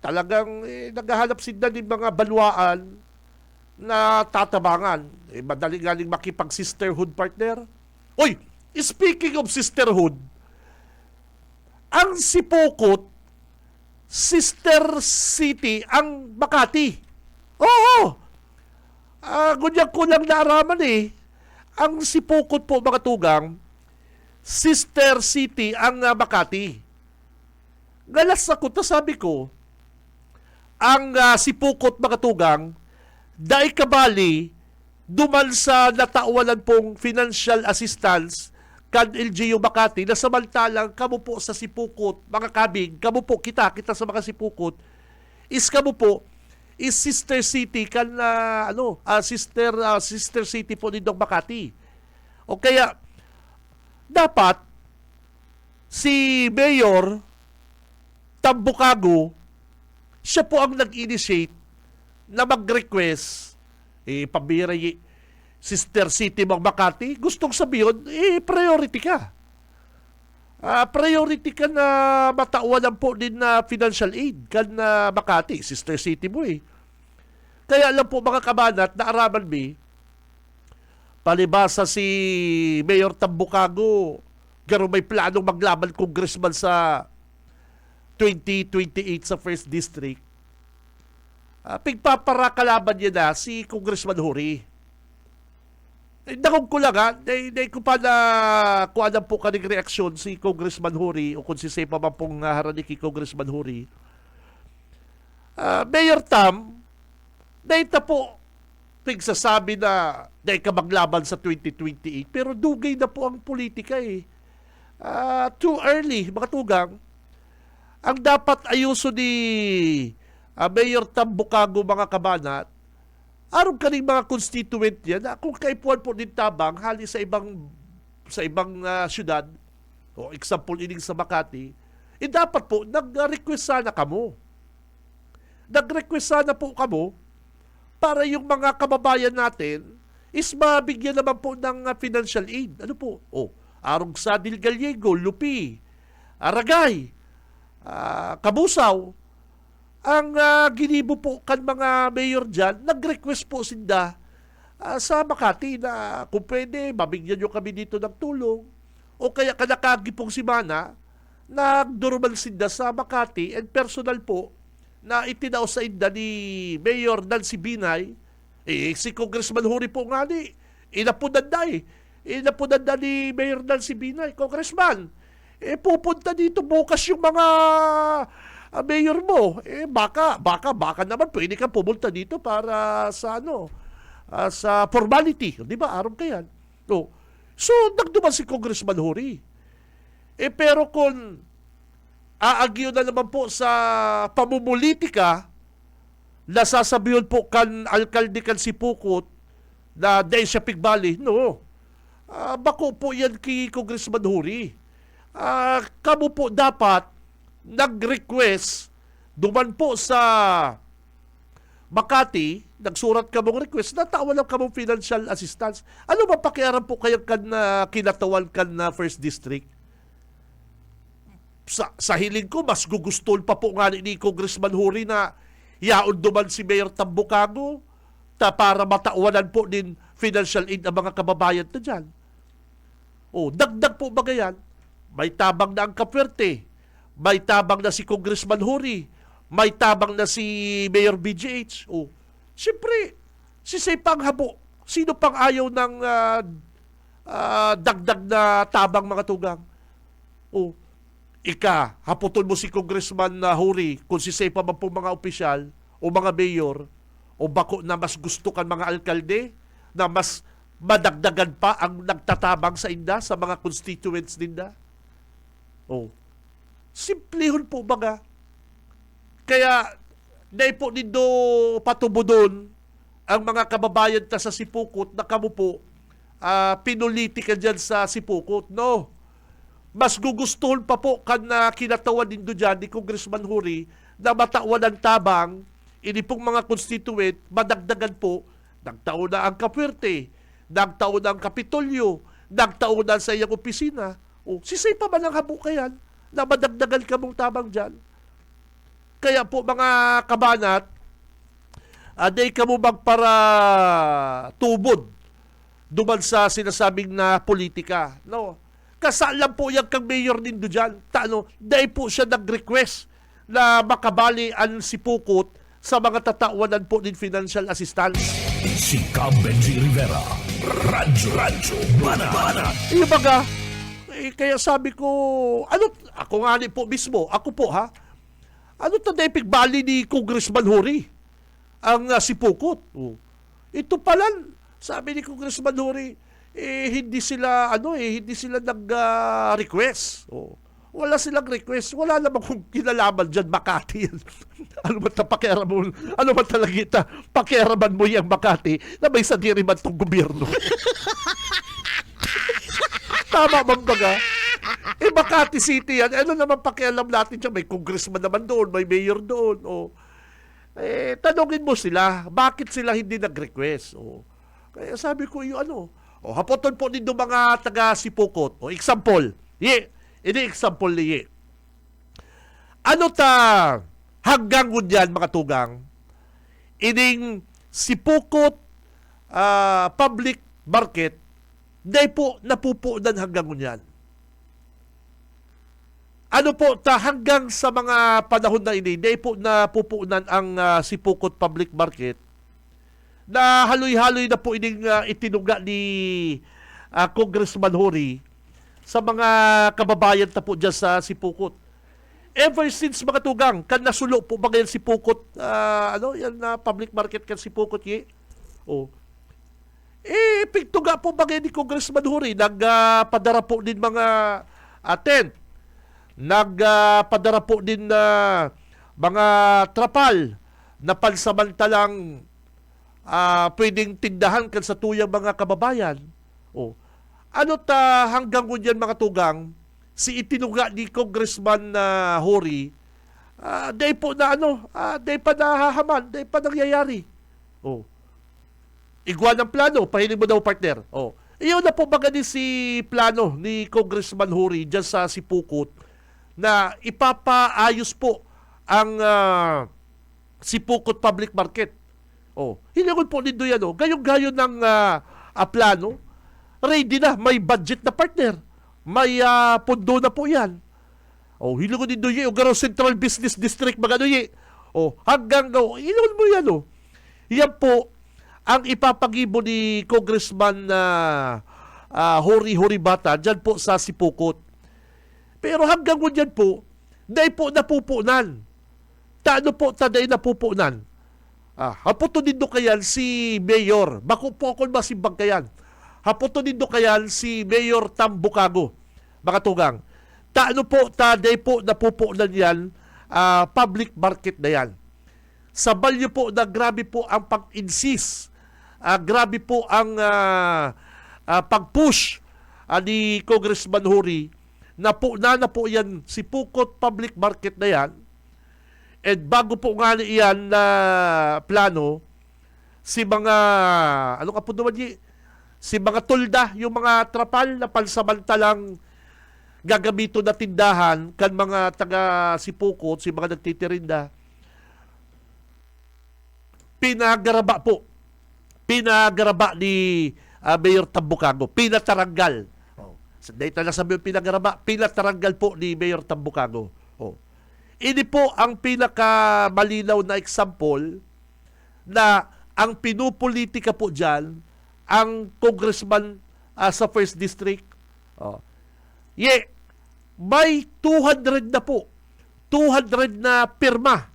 talagang naghahanap sila ng mga balwaan na tatabangan. Madali galing makipag-sisterhood, partner. Oy! Speaking of sisterhood, ang Sipokot, sister city ang Makati. Oo! Ganyan ko lang naaraman Ang Sipokot po, mga tugang, sister city ang Makati. Galas ako, sabi ko, ang sipukot mga tugang, dai kabali, duman sa natauwalan pong financial assistance kan LGU Makati na samantalang kamo po sa sipukot, mga kabig, kamo po kita sa mga sipukot, is kamo po is sister city kan sister city po nitong Makati. O kaya dapat si Mayor Tambukago, siya po ang nag-initiate na mag-request pambira sister city mong Makati, gustong sabihin, priority ka. Priority ka na matauwanan po din na financial aid kan na Makati, sister city mo eh. Kaya alam po mga kabanat na araman mi, palibasa si Mayor Tambukago, garo may planong maglaban congressman sa 2028 sa 1st District. Pigpaparakalaban niya na si Congressman Huri. Nakong ko lang hindi ko pa na kung ano po kaning reaksyon si Congressman Huri o kung si Sepa man pong harani ki Congressman Huri. Mayor Tam, dahil po pigsasabi na dahil ka maglaban sa 2028 pero dugay na po ang politika eh. Too early, mga tugang. Ang dapat ayuso ni Mayor Tambukago mga kabanat, aron kaning mga constituent niya na kung kaipuan po din tabang hali sa ibang syudad o example ining sa Makati, dapat po nag-request sana kamo. Nag-request sana po kamo para yung mga kababayan natin is mabigyan naman po ng financial aid. Ano po? Arong sa Del Gallego, Lupi, Aragay, Kabusaw, ang ginibo po kan mga mayor dyan, nag-request po sinda sa Makati na kung pwede, mabigyan nyo kami dito ng tulong. O kaya kanakagi pong si Mana, nagduruman sinda sa Makati and personal po na itinaw sa inda ni Mayor Nancy Binay. Si Congressman Huri po nga ni, inapunan na ni Mayor Nancy Binay, Congressman, pupunta dito bukas yung mga mayor mo, baka naman pwede kang pumunta dito para sa sa formality, di ba? Aron kayan. So nagduman si Congressman Huri. Pero kung aagyo na naman po sa pamumulitika, nasasabihin po kan alkalde kan Sipukot na dahil siya pigbali, no. Bako po yan kay Congressman Huri. Kamo po dapat nag-request, duman po sa Makati, nagsurat ka mong request, natawa lang ka mong financial assistance. Ano ba pakiaram po kayo kan kinatawan kan na 1st District? Sa hiling ko, mas gugustol pa po nga ni Congressman Huri na yaon duman si Mayor Tambukago para matauwanan po din financial aid ang mga kababayan na dyan. Dagdag po ba yan? May tabang na ang Kapwerte, may tabang na si Congressman Huri, may tabang na si Mayor BGH. Siyempre, si Sepang Habo, sino pang ayaw ng dagdag na tabang mga tugang? Haputon mo si Congressman Huri kung si Sepa man po mga opisyal o mga mayor o bako na mas gusto kan mga alkalde na mas madagdagan pa ang nagtatabang sa inda sa mga constituents ninda. Simplihon po baga. Kaya, dahil po nindo patubodon ang mga kababayan ta sa Sipukot na kamo po pinulitika dyan sa Sipukot. No. Mas gugustuhon pa po kan na kinatawan nindo dyan ni Congressman Huri na matawan ng tabang ini pong mga constituent, madagdagan po, nagtaon na ang Kapwerte, nagtaon na ang Kapitolyo, nagtaon na sa iyang opisina. Sisay pa man ang habo kayan na madagdagan ka mong tabang dyan. Kaya po mga kabanat, day ka mo magpara tubod duman sa sinasabing na politika. No? Kasalan po yung kang mayor nindo dyan. Day po siya nag-request na makabali ang Sipukot sa mga tatawanan po din financial assistance. Si Benji Rivera, Radyo Bana. Kaya sabi ko, ako nga po mismo, ako po ha, Ano ta na ipigbali ni Congressman Hori? Ang sipukot. Oh. Ito pala, sabi ni Congressman Hori, hindi sila nag-request. Oh. Wala silang request. Wala namang kung kinalaman dyan, Makati yan. Ano ba pakiaraman mo? Ano ba talaga pakiaraman mo yung Makati na may sadiriman tong gobyerno? Tama bang baga? Makati City yan. Ano naman pakialam natin dyan? May congressman naman doon, may mayor doon. Oh. Tanungin mo sila, bakit sila hindi nag-request? Oh. Kaya sabi ko, hapoton po nito mga taga-Sipokot. Example, ini example ni ano ta hanggang ngunyan mga tugang ining Sipokot public market day po napupunan hanggang ngunyan. Ano po ta hanggang sa mga panahon na ini day po napupunan ang Sipokot public market na haloy-haloy na po ining itinuga ni Congressman Hori sa mga kababayan ta po dyan sa Sipokot. Ever since mga tugang, kan nasulo po ba ngayon Sipokot, public market kan Sipokot Oh. Pigtuga po ba ngayon ni Congressman Hori, nagpadara po din mga tent, nagpadara po din mga trapal na pansamantalang pwedeng tindahan kan sa tuyang mga kababayan. Oh. Ano ta hanggang ngunyan mga tugang, si itinuga ni Congressman Hori, day po na day pa nahahaman, day pa nangyayari. Oh. Igwa ng plano, pahiling mo daw partner. Oh. Iyon na po baga ni si plano ni Congressman Hori dyan sa Sipokot na ipapaayos po ang Sipokot public market. Oh. Hilingon po nindo yan. Gayong-gayon ng plano, ready na, may budget na partner. May pondo na po yan. Oh, hilingon din doon yung Central Business District, mga hanggang hilingon mo yan. Yan po ang ipapagibo ni Congressman Hori Bata dyan po sa Sipokot. Pero hanggang yan po, dahil po napupunan. Taano po taday napupunan? Haputo din do kayan si Mayor. Bako po ako masimbang kayan. Haputo din do kayan si Mayor Tambukago, mga tugang. Taano po, taday po napupunan yan, public market na yan. Sa balyo po na grabe po ang pag-insist, grabe po ang pag-push ni Congressman Hori na po yan, si Sipokot public market na yan. And bago po nga iyan na plano, si mga, si mga tulda, yung mga trapal na pansamantalang gagamito na tindahan kan mga taga Sipokot, si mga nagtitirinda, pinagaraba ni Mayor Tambukago, pinataranggal. Dito na sabi yung pinataranggal po ni Mayor Tambukago. Ini po ang pinakamalinaw na example na ang pinupolitika po dyan, ang congressman sa 1st District, may 200 na po. 200 na pirma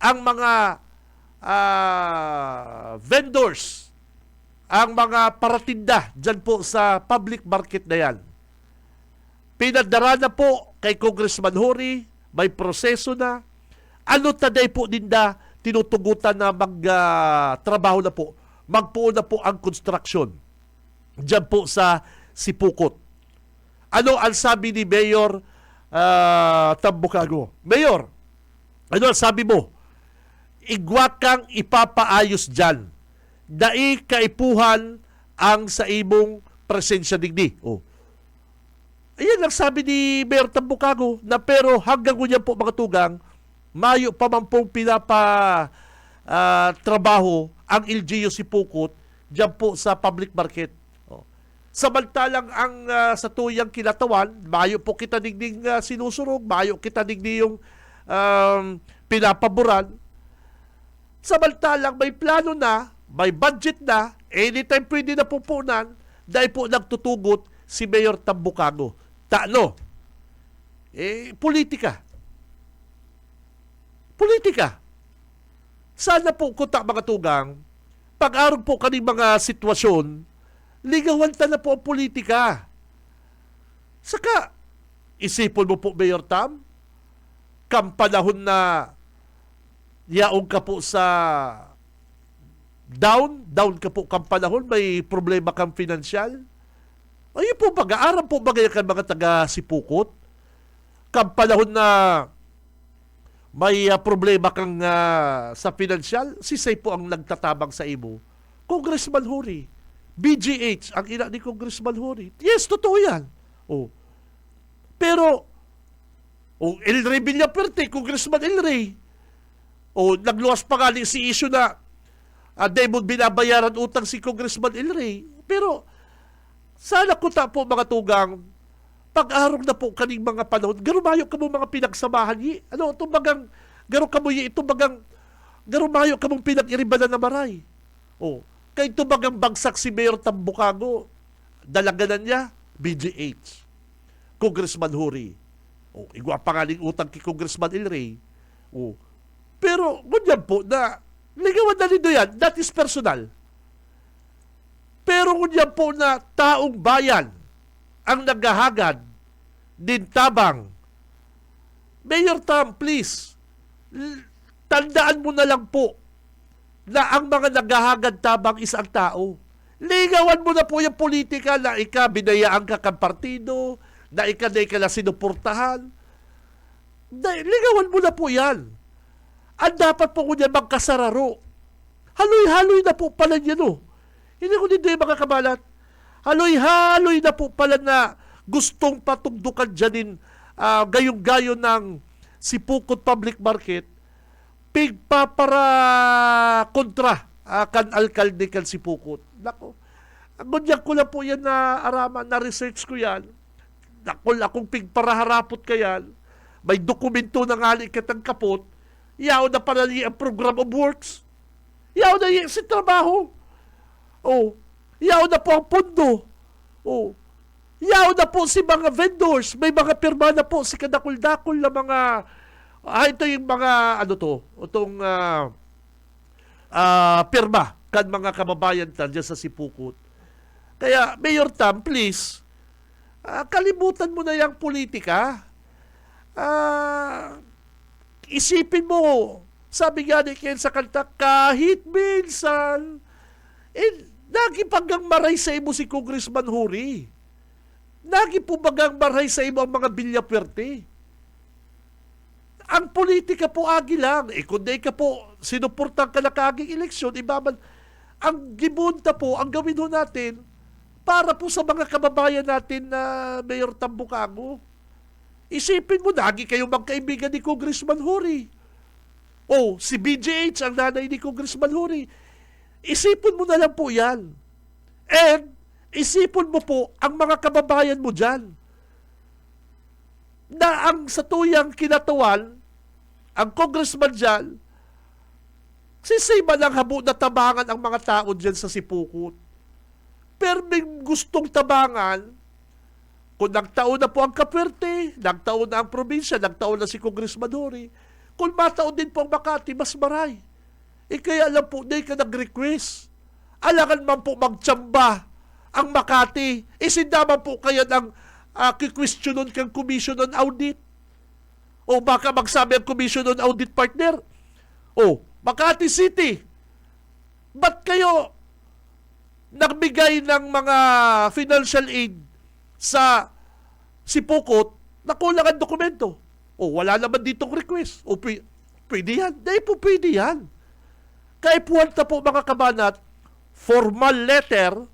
ang mga vendors, ang mga paratinda dyan po sa public market na yan. Pinadara na po kay Congressman Hori, may proseso na. Ano taday po dinda, tinutugutan na magtrabaho na po. Magpuo na po ang construction dyan po sa Sipokot. Ano ang sabi ni Mayor Tambukago? Mayor, ano ang sabi mo? Igwa kang ipapaayos dyan. Dai kaipuhan ang sa imong presensya digdi. Ayan ang sabi ni Mayor Tambukago na pero hanggang ngunyan po mga tugang, mayo pa man pong trabaho ang LGU Sipokot dyan po sa public market. Samantalang ang sa tuyang kinatawan, mayo po kita digding sinusurog, mayo kita digdi yung pinapaboran. Samantalang may plano na, may budget na, anytime pwede na pupunan, dahil po nagtutugot si Mayor Tambukago. Politika. politika. Sana po kuta mga tugang, pag-arog po kaning mga sitwasyon, ligawan ta na po ang politika. Saka, isipon mo po, Mayor Tam, kampanahon na yaong ka po sa down ka po kampanahon, may problema kang finansyal. Ayun po, pag-aaram po bagay ka mga taga-Sipukot, kampanahon na may problema kang sa pinansyal, si Say po ang nagtatabang sa imo. Congressman Huri. BGH, ang ina ni Congressman Huri. Yes, totoo yan. Oh. Pero, El Rey Villaperte, Congressman El Rey. Nagluwas pa nga si issue na Damon binabayaran utang si Congressman El Rey. Pero, sana ko ta po mga tugang, pag-arong na po kaning mga panahon, garumayo ka mo mga pinagsamahan yi. Ano, itong bagang, garumayo ka mong pinag-iribanan na maray. Kaya itong bagang bagsak si Mayor Tambukago, dalaganan niya, BGH. Congressman Huri. Igwa pangaling utang kay Congressman El Rey. Pero, ganyan po na, ligawan na nito yan, that is personal. Pero ganyan po na taong bayan, ang naghahagad, din tabang. Mayor Tam, please, tandaan mo na lang po na ang mga naghahagad tabang isang tao. Ligawan mo na po yung politika na binayaan ka kang partido, na na sinuportahan. Ligawan mo na po yan. Ang dapat po ko niya magkasararo. Haloy-haloy na po pala niya, no? Hindi ko dito yung mga kabalat. Haloy-haloy na po pala na gustong patugdukan dyanin gayong-gayo ng Sipukot Public Market, pigpapara kontra kan alkalde kan Sipukot. Nako, ngunyan ko lang po yan na araman, na research ko yan. Nako, akong pigparaharapot ka yan. May dokumento na nga kitang kapot. Yaw na pala ang program of works. Yaw na si trabaho. Yaw na po ang pondo. Yaw na po si mga vendors. May mga pirma na po si kadakul-dakul na mga ito yung mga itong pirma kan mga kababayan dyan sa Sipukot. Kaya, Mayor Tam, please, kalimutan mo na yung politika. Isipin mo, sabi nga ni Ken sa kanta, kahit minsan, lagi paggang maray sa imo si Congressman Huri. Lagi po bagang maray sa imo ang mga Villaperte. Ang politika po agi lang. Kung di ka po sinuportang ka na kaaging eleksyon, ibaban, ang gibunta po, ang gawin ho natin, para po sa mga kababayan natin na Mayor Tambukago. Isipin mo, lagi kayong magkaibigan ni Congressman Huri. Si BGH, ang nanay ni Congressman Huri. Isipin mo na lang po yan. And, isipin mo po ang mga kababayan mo dyan. Na ang sa tuyang kinatawan, ang congressman dyan, sisayba ng habo na tabangan ang mga tao dyan sa Sipukot. Pero may gustong tabangan, kung nagtaon na po ang Kapwerte, nagtaon na ang probinsya, nagtaon na si Congressman Huri, kung mataon din po ang Makati, mas maray. Kaya alam po, di ka nag-request. Alangan man po magtsamba ang Makati. Sindaman po kaya ng kikwestiyonon kang Commission on Audit. Baka magsabi ang Commission on Audit partner, Makati City, ba't kayo nagbigay ng mga financial aid sa Sipukot na kulang ang dokumento? Wala naman ditong request. Pwede yan. Dahil po pwede yan. Kaya puwanta po mga kabanat, formal letter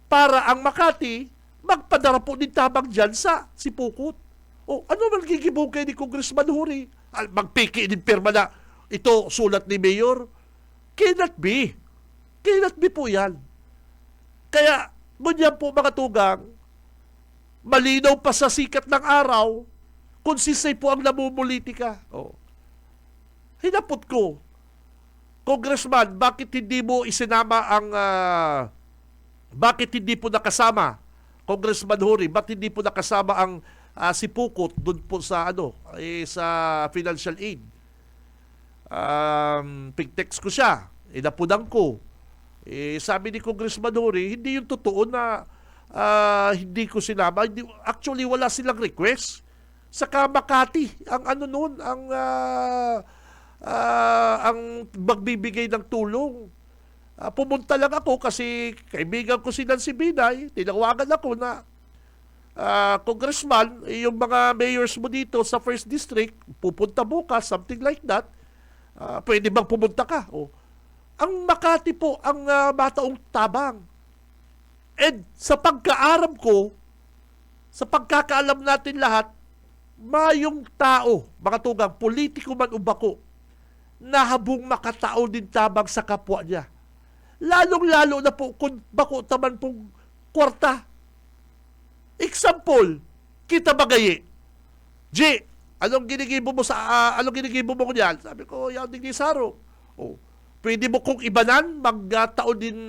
para ang Makati magpadara po din tabang dyan sa Sipukot. Ano magigibukay ni Congressman Huri? Magpiki din pirma na ito sulat ni Mayor? Cannot be. Cannot be po yan. Kaya, ganyan po mga tugang, malinaw pa sa sikat ng araw, konsisay po ang namumulitika. Hinapot ko, Congressman, bakit hindi mo isinama ang bakit hindi po nakasama Congressman Huri, bakit hindi po nakasama ang Sipukot doon po sa sa financial aid? pig-text ko siya, inapunan ko. Sabi ni Congressman Hori, hindi yung totoo na hindi ko sinama. Actually, wala silang request. Saka Makati, ang ano nun, ang magbibigay ng tulong. Pumunta lang ako kasi kaibigan ko si Nancy Binay, tinawagan ako na Congressman, yung mga mayors mo dito sa 1st District, pupunta bukas, something like that. Pwede bang pumunta ka? Ang Makati po, ang mataong tabang. And sa pagkaaram ko, sa pagkakaalam natin lahat, mayong tao, mga tugang, politiko man o bako, na habong makatao din tabang sa kapwa niya. Lalong-lalo na po kung bako taman pong kwarta. Example, kita bagayi. G, anong ginigibo mo ko niyan? Sabi ko, yaw din ni Saro. Pwede mo kong ibanan, magtao din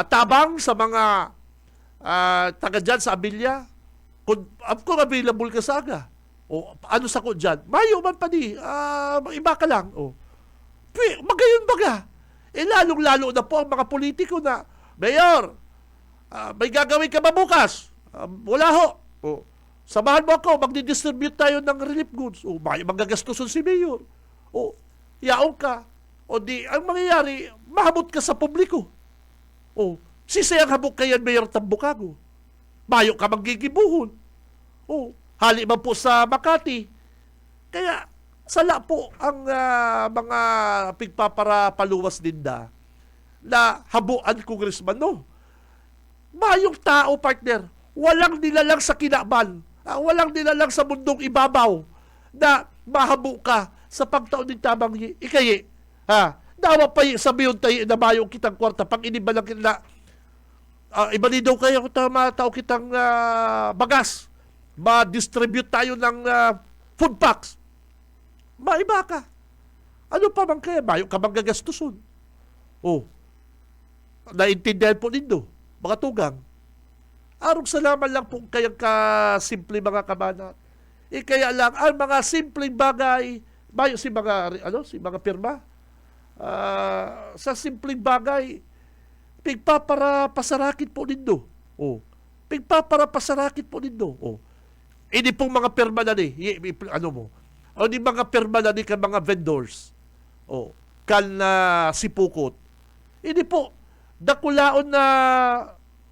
tabang sa mga taga dyan sa Abilya. Kung available ka saga. Ano sa ko dyan? Mayo man pa di. Iba ka lang. Magayon baga. Lalong-lalo na po ang mga politiko na, Mayor, may gagawin ka ba bukas? Wala ho. Samahan mo ako, magdi-distribute tayo ng relief goods. May magagastuson si Mayor. Yaong ka. Ang mangyayari, mahamot ka sa publiko. Sisayang habok kayan, Mayor Tambukago. Mayo ka maggigibuhon. Hali man po sa Makati. Kaya, sala po ang mga pigpaparapaluwas din na habuan Congressman, no? Mayong tao, partner, walang nilalang sa kinaban, walang nilalang sa mundong ibabaw na mahabo ka sa pagtaon ng tabang ikayi. Dawa pa sabiyon tayo na mayong kitang kwarta, pag iniba lang kita iba din daw kayo tao kitang bagas, ma-distribute tayo ng food packs. Maiba ka. Ano pa man kaya? Mayo ka bang gagastuson? Naintindihan po nindo, mga tugang. Arong salaman lang po kayang kasimple mga kabanat. Kaya lang, ang mga simpleng bagay, mayo si mga pirma, sa simpleng bagay, pigpapara pasarakit po nindo. Pigpapara pasarakit po nindo. Hindi pong mga pirma na ni, di mga pirma na ni ka mga vendors. Kan sipukot. Hindi po, dakulaon na,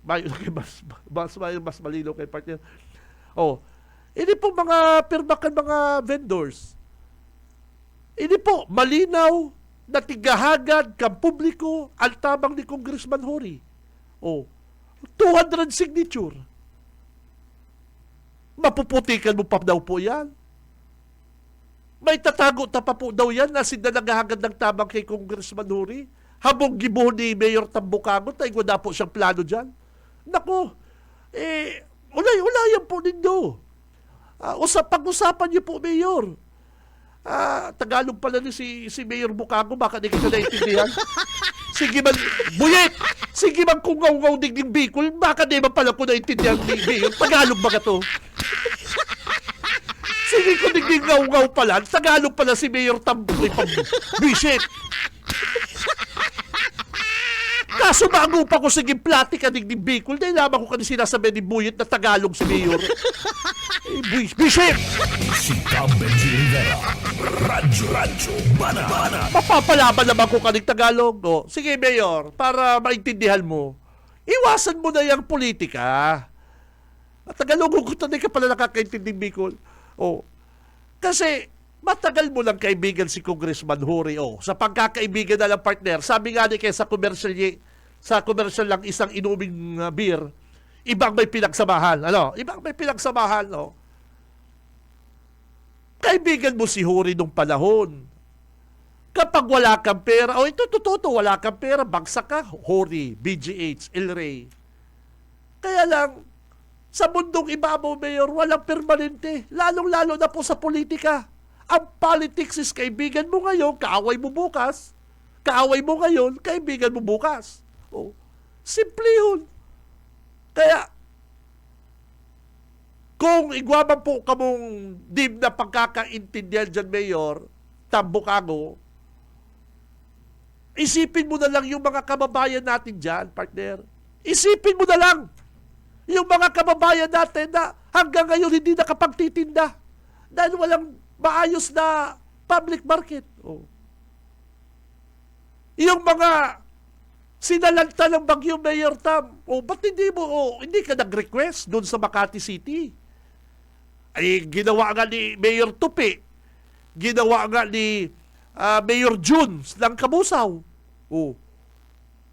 mas malino kay partner. Hindi po mga pirma kan mga vendors. Hindi po, malinaw na tigahagad kang publiko ang tabang ni Congressman Hori. 200 signature. Mapuputikan mo pa daw po yan. May tatago pa po daw yan na sinanagahagad ng tabang kay Congressman Hori. Habang gibuhon ni Mayor Tambukago, tayo na po siyang plano dyan. Naku, ulay-ulayan po nindo. Pag-usapan niyo po, Mayor. Tagalog pala ni si Mayor Bukago, baka di kita naintindihan. Sige man, buyet! Sige man kung ngaw-ngaw diging Bicol, baka di ba pala ko naintindihan ni Mayor? Tagalog ba ka to? Sige ko diging ngaw-ngaw pala, Tagalog pala si Mayor Tambukoy pang bisit. Kaso bago pa ko sige plati ka diging Bicol, dahil lamang ko kanina sinasabi ni Buyet na Tagalog si Mayor. Bisit! Si Benji Rivera. Radyo Bana. Mapapalaban naman ko kaning Tagalog. Sige, Mayor, para maintindihan mo, iwasan mo na yung politika. At Tagalog ko tanay ka pala nakakaintinding Bicol. Kasi matagal mo lang kaibigan si Congressman Hori. Sa pagkakaibigan na lang partner, sabi nga ni kaya sa commercial lang isang inuming beer, ibang may pinagsamahan. Ibang may pinagsamahan. Kaibigan mo si Hori nung panahon. Kapag wala kang pera, ito totoo, wala kang pera, bagsak ka, Hori, BGH, El Rey. Kaya lang, sa mundong ibabaw, Mayor, walang permanente. Lalong-lalo na po sa politika. Ang politics is kaibigan mo ngayon, kaaway mo bukas. Kaaway mo ngayon, kaibigan mo bukas. Simple yun. Kaya, kung igwaman po kamong dim na pagkakaintindihan dyan, Mayor, Tambukago, isipin mo na lang yung mga kababayan natin dyan, partner. Isipin mo na lang yung mga kababayan natin na hanggang ngayon hindi nakapagtitinda dahil walang maayos na public market. Oh. Yung mga sinalanta ng Bagyo Mayor Tam, ba't hindi ka nag-request doon sa Makati City? Ay, ginawa nga ni Mayor Tupi, ginawa nga ni Mayor June ng Kabusaw. Oh.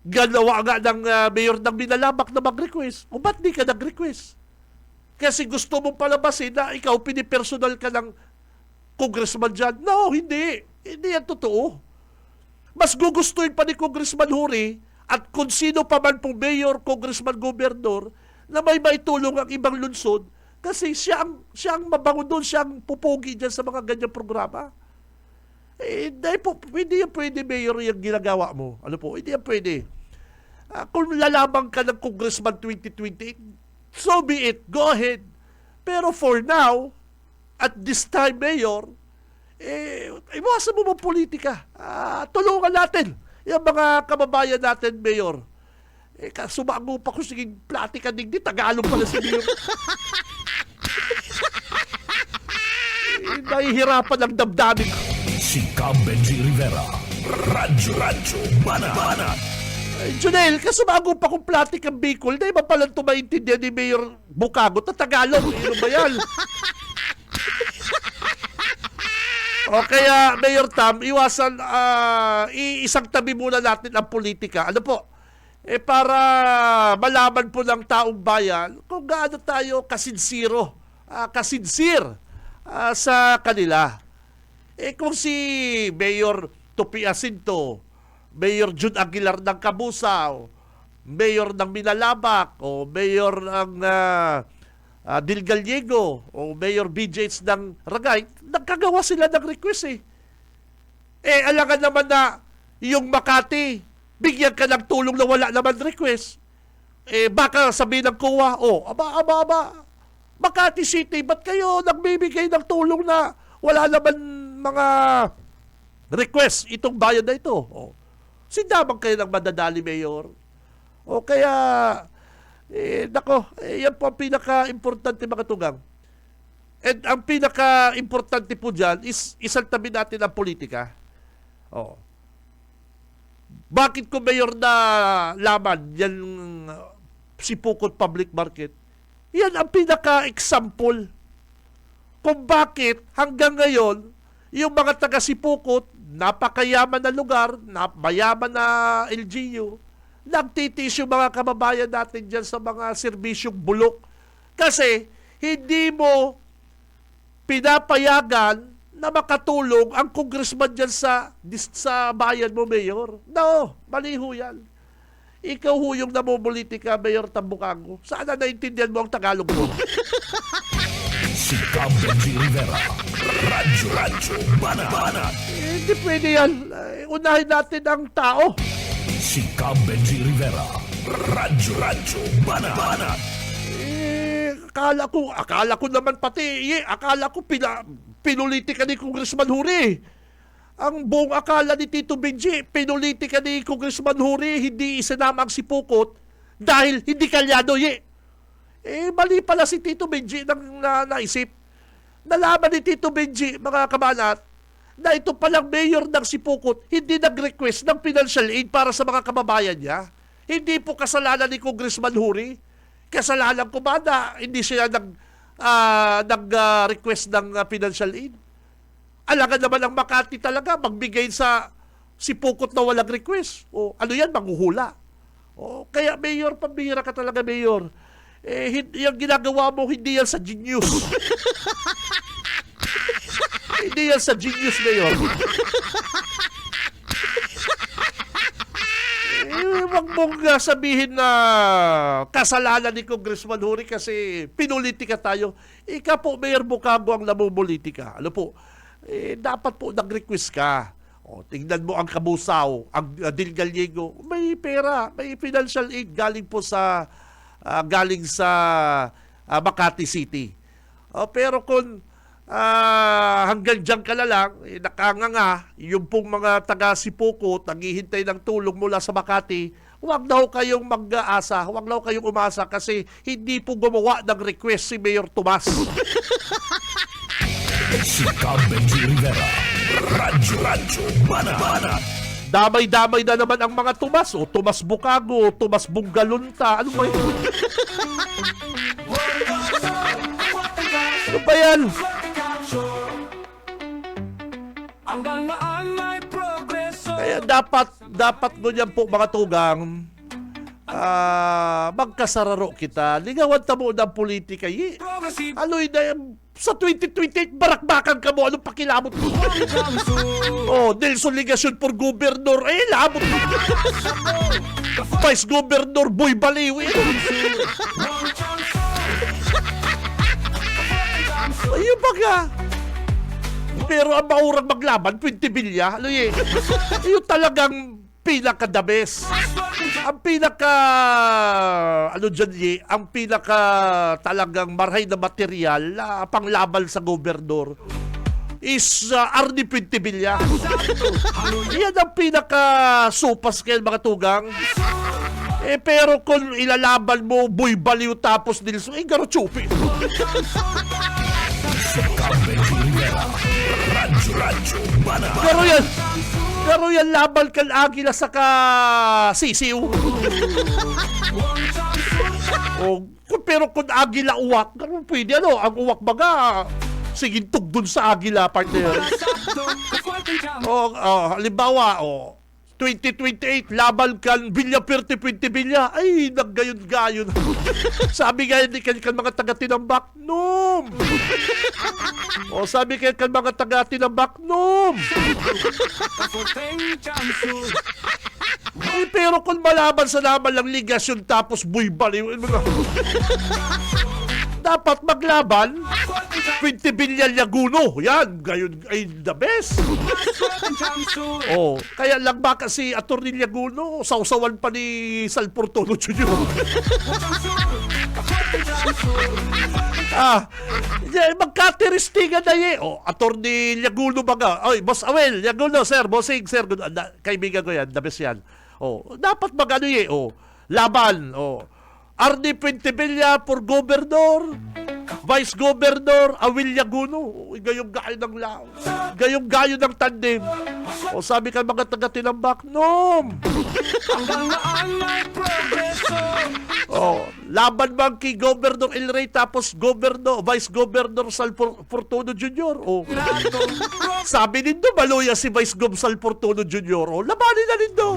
Ginawa nga ng Mayor ng Binalabak na mag-request. Ba't di ka nag-request? Kasi gusto mong palabasin na ikaw pinipersonal ka ng congressman dyan. No, hindi. Hindi yan totoo. Mas gugustuhin pa ni Congressman Huri at kung sino pa man pong mayor, congressman, gobernador na may maitulong ang ibang lungsod kasi siya ang mabango doon, siya ang pupugi dyan sa mga ganyang programa. Hindi yan pwede, mayor, yung ginagawa mo. Ano po? Hindi yan pwede. Kung lalabang ka ng congressman 2028, so be it. Go ahead. Pero for now, at this time, mayor, iwasan mo mga politika. Tulungan natin yung mga kababayan natin, mayor. Sumago pa ko, sige, platika digdi, Tagalog pala si mayor. Nahihirapan ang damdamin. Si Cam Benji Rivera. Radyo Banat. Junel, kasumago pa kong platik ang Bicol, na iba palang tumaintindihan ni Mayor Bukago na Tagalog. Ano ba yan? O kaya, Mayor Tam, iwasan, isang tabi muna natin ang politika. Ano po? Para malaman po ng taong bayan kung gaano tayo kasinsir sa kanila. Kung si Mayor Tupi Asinto, Mayor Jun Aguilar ng Kabusaw, Mayor ng Minalabak, o Mayor ng Dil Gallego, o Mayor BJs ng Ragay, nagkagawa sila ng request alangan naman na yung Makati, bigyan ka ng tulong na wala naman request. Baka sabihin ng COA, aba, Makati City, ba't kayo nagbibigay ng tulong na wala naman mga request itong bayan na ito? Sindamang kayo ng madadali, Mayor. O kaya, yan po ang pinaka-importante, mga tugang. And ang pinaka-importante po dyan is isang tabi natin ang politika. Bakit ko, Mayor, na laman yan si Pukot Public Market? Yan ang pinaka-example kung bakit hanggang ngayon yung mga taga-Sipukot, napakayaman na lugar, mayaman na LGU, nagtitis yung mga kababayan natin dyan sa mga serbisyong bulok. Kasi hindi mo pinapayagan na makatulong ang congressman dyan sa bayan mo, Mayor. No, mali ho yan. Ikaw ho yung namumolitika, Mayor Tambukago. Sana naintindihan mo ang Tagalog mo. Si Cam Benji Rivera. Radyo Banat. Hindi pwede yan. Unahin natin ang tao. Si Cam Benji Rivera. Radyo Banat. Akala ko naman pati, akala ko pinulitika ni Congressman Huri. Ang buong akala ni Tito Benji, pinulitika ni Congressman Huri, hindi isinama ang Sipukot dahil hindi kalyado, mali pala si Tito Benji nang naisip. Nalaman ni Tito Benji, mga kabanat, na ito palang mayor ng Sipukot hindi nag-request ng financial aid para sa mga kababayan niya. Hindi po kasalanan ni Congressman Huri. Kasalanan ko ba na hindi siya nag-request ng financial aid? Alangan naman ang Makati talaga magbigay sa Sipukot na walang request. Ano yan? Manghuhula. Kaya, Mayor, pambihira ka talaga, Mayor. Yung ginagawa mo, hindi yan sa genius. Hindi yan sa genius, Mayor. Huwag mong sabihin na kasalanan ni Congressman Huri kasi pinulitika tayo. Ika po, Mayor Bukago, ang namumulitika. Ano po? Dapat po nag-request ka. Tingnan mo ang Kabusaw, ang Dil Gallego. May pera, may financial aid galing po sa Makati City. Pero kung hanggang dyan ka na lang, nakanganga, yung pong mga taga-Sipuko, naghihintay ng tulong mula sa Makati, huwag na ho kayong mag-aasa, huwag na ho kayong umasa kasi hindi po gumawa ng request si Mayor Tomas. Si Benji Rivera. Radyo Banat. Damay-damay na naman ang mga Tomas. O, Tomas Bukago, Tomas Bungalunta. Ano ba yun? Ano ba yan? Kaya dapat ngunyan po mga tugang, magkasararo kita. Ligawan tamo ng politika. Ano yun sa 2028, barakbakan ka mo. Anong pakilamot mo? Nelson Ligacion for Governor. Lamot mo. Vice Governor Boy Baliw. Ayun baga. Pero ang maurang maglaban, 20 bilya. Ano yun? Yung talagang pinaka-the best. Ang pinaka ang pinaka talagang marhay na material na panglaban sa gobernador is Arnie Pintibilya. Yan ang pinaka supas kayo mga tugang. Pero kung ilalaban mo Boy Baliw tapos Nilson, garo chupi. Radyo Banat. Pero yan laban kan Agila saka sisiw. Pero kung Agila uwak, ganun pwede ano, ang uwak baga, sigintog dun sa Agila, partner. Halimbawa, 2028, laban kan Villaperte, 20 bilya. Ay, naggayon-gayon. Sabi nga hindi kan mga taga-Tinambak, nom. Sabi kan mga taga-Tinambak, nom. Pero kung malaban sa naman lang Ligasyon tapos Boy Baliw, dapat maglaban 20 bilyan Laguno. Yan, gayon ay the best. Kaya lang ba kasi Atty. Laguno, sausawan pa ni Salportono Jr. Magkatiristigan na Atty. Laguno baga. Boss Awel, Laguno, sir, bossing, sir. Kaibigan ko yan, the best yan. Dapat magano laban. Arnie Pintibilya for Governor, Vice Governor Awil Laguno. Gayong-gayo ng lao. Gayong-gayo ng tandem. Sabi ka mga taga-Tinambak, nom. Laban bang kay Governor El Rey tapos Vice Governor Salportono Jr. Sabi nindo, maluya si Vice Gov Salportono Jr. Labanin na nindo.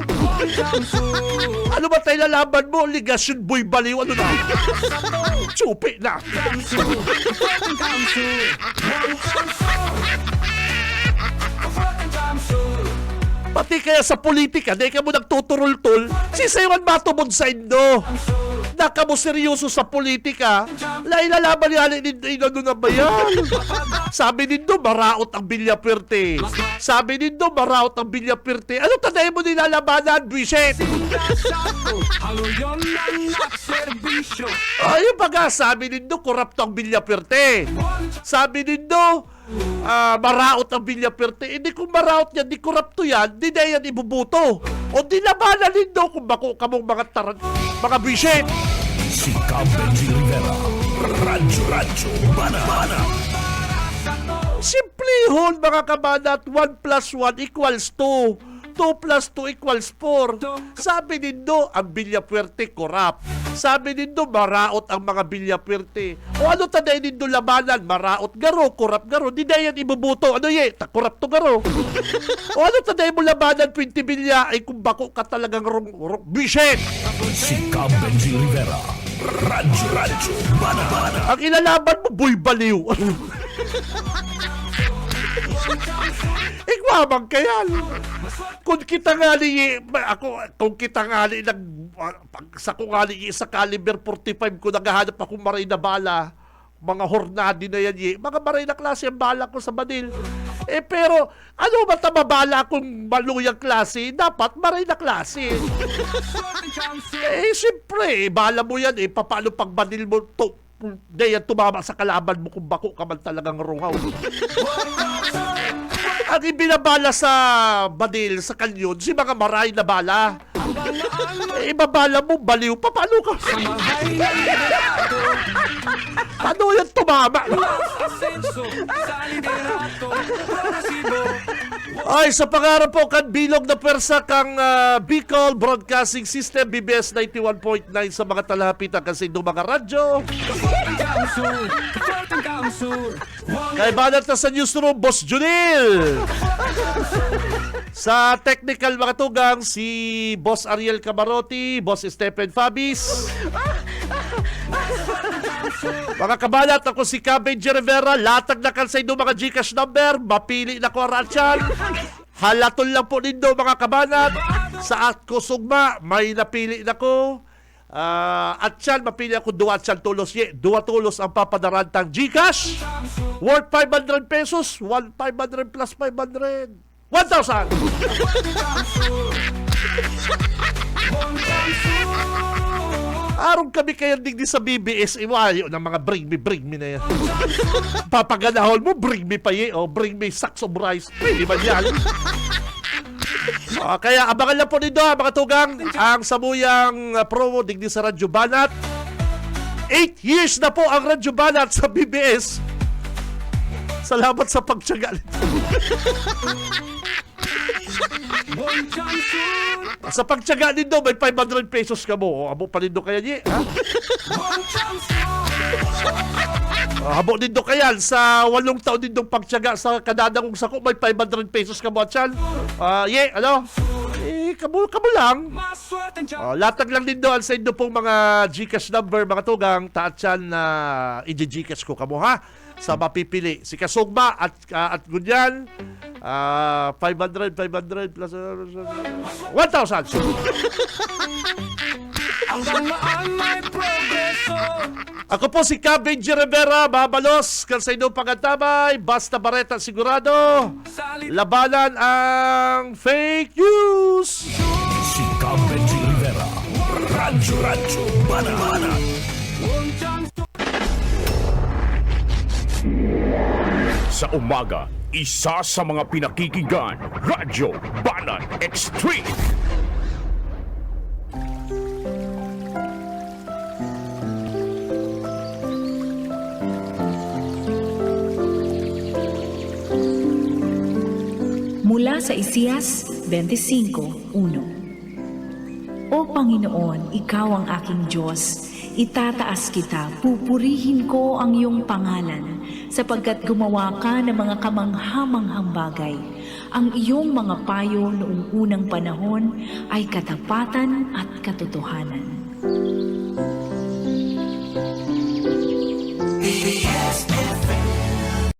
Ano ba tayo lalaban mo? Ligasyon Boy Baliw. Ano na? Chupi na. Pati kaya sa politika, di ka mo nagtuturul-tul, sisayon matubod sa indo. Naka mo seryoso sa politika, lailalaban niya na ba yan? Sabi nindo, maraot ang Villaperte. Sabi nindo, maraot ang Villaperte. Ano tanayin mo nilalabanan, Biset? Ayun baga, sabi nindo, korapto ang Villaperte. Sabi nindo, maraot ang Villaperte. Hindi kung maraot yan, di korapto yan, di na yan ibubuto. O di labanan nindo kung bako kamong mga Biset. Si Benji Rivera. Radyo Banat. Simplihon mga kabanat, 1 plus 1 equals 2. 2 plus 2 equals 4. Sabi nindo, ang Villapuerte korap. Sabi nindo, maraot ang mga Villapuerte. O ano taday nindo labanan? Maraot garo, korap garo. Di na yan ibubuto. Ano korap to garo. O ano taday mo labanan, 20 bilya? Ay kung bako ka talagang bisit. Si Benji Rivera. Radyo Banat. Ang ilalaban mo, Boy Baliw. Igwamang kayan. Kung kita nga sa kung nga sa caliber 45 ko naghahanap akong maray na bala, mga hornadi na yan mga maray na klase ang bala ko sa Manil. Pero ano ba mabala kung maluyang klase? Dapat maray na klase. Siyempre, bala mo yan paano pag Manil mo Hindi yan tumama sa kalaban mo kung bako ka man talagang rungaw. Ang ibinabala sa badil, sa kanyon, si mga maray na bala. Ibabala mo, baliw pa. Paano ka? Paano yan tumama? Ay, sa pangarap po, kan bilog na pwersa kang Bicol Broadcasting System, BBS 91.9 sa mga talapitan kasi do mga radyo. Kay banat na sa newsroom, Boss Junil. Sa technical mga tugang, si Boss Ariel Camarotti, Boss Stephen Fabis. Mga kabalat, ako si Cabenji Rivera, latag na kansay do mga Gcash number, mapili na ko Rachan. Halatol lang po nindo mga kabanat. Sa ako sugma, may napili na ko. At yan, mapili ako duwa at yan tulos. Duwa tulos ang papadarantang Gcash. Worth 500 pesos. 500 plus 500. 1,000! Arong kami kaya digdi sa BBS, iwayo ng mga bring me na yan. Papaganahol mo, bring me pa ye, o bring me sacks of rice. Pwede ba yan? Kaya abangan lang po nito mga tugang, ang sabuyang promo digdi sa Radyo Banat. 8 years na po ang Radyo Banat sa BBS. Salamat sa pagtiyaga nito. Sa pagtiyaga nito, may 500 pesos ka mo. Abo pa nito kaya niya, ha? Abo nito kaya sa 8 taon nito pagtiyaga sa kadadangong sako, may 500 pesos ka mo at yan. Ano? Kamo lang. Latag lang din doon sa inyo pong mga Gcash number, mga tugang, taat yan na i-Gcash ko kamo, ha? Sa mapipili. Si Kasugma at Gunyan, 500 plus 1,000. Ako po si Cabenji Rivera, Babalos, Kansaydo Pangantabay, Basta Bareta Sigurado, labanan ang fake news. Si Cabenji Rivera, Radyo Banat. Sa umaga, isa sa mga pinakikinggan, Radyo Banat Extreme. Mula sa Isaias 25:1. O Panginoon, Ikaw ang aking Diyos, itataas kita, pupurihin ko ang iyong pangalan, sapagkat gumawa ka ng mga kamanghamanghang bagay. Ang iyong mga payo noong unang panahon ay katapatan at katotohanan. BBS FM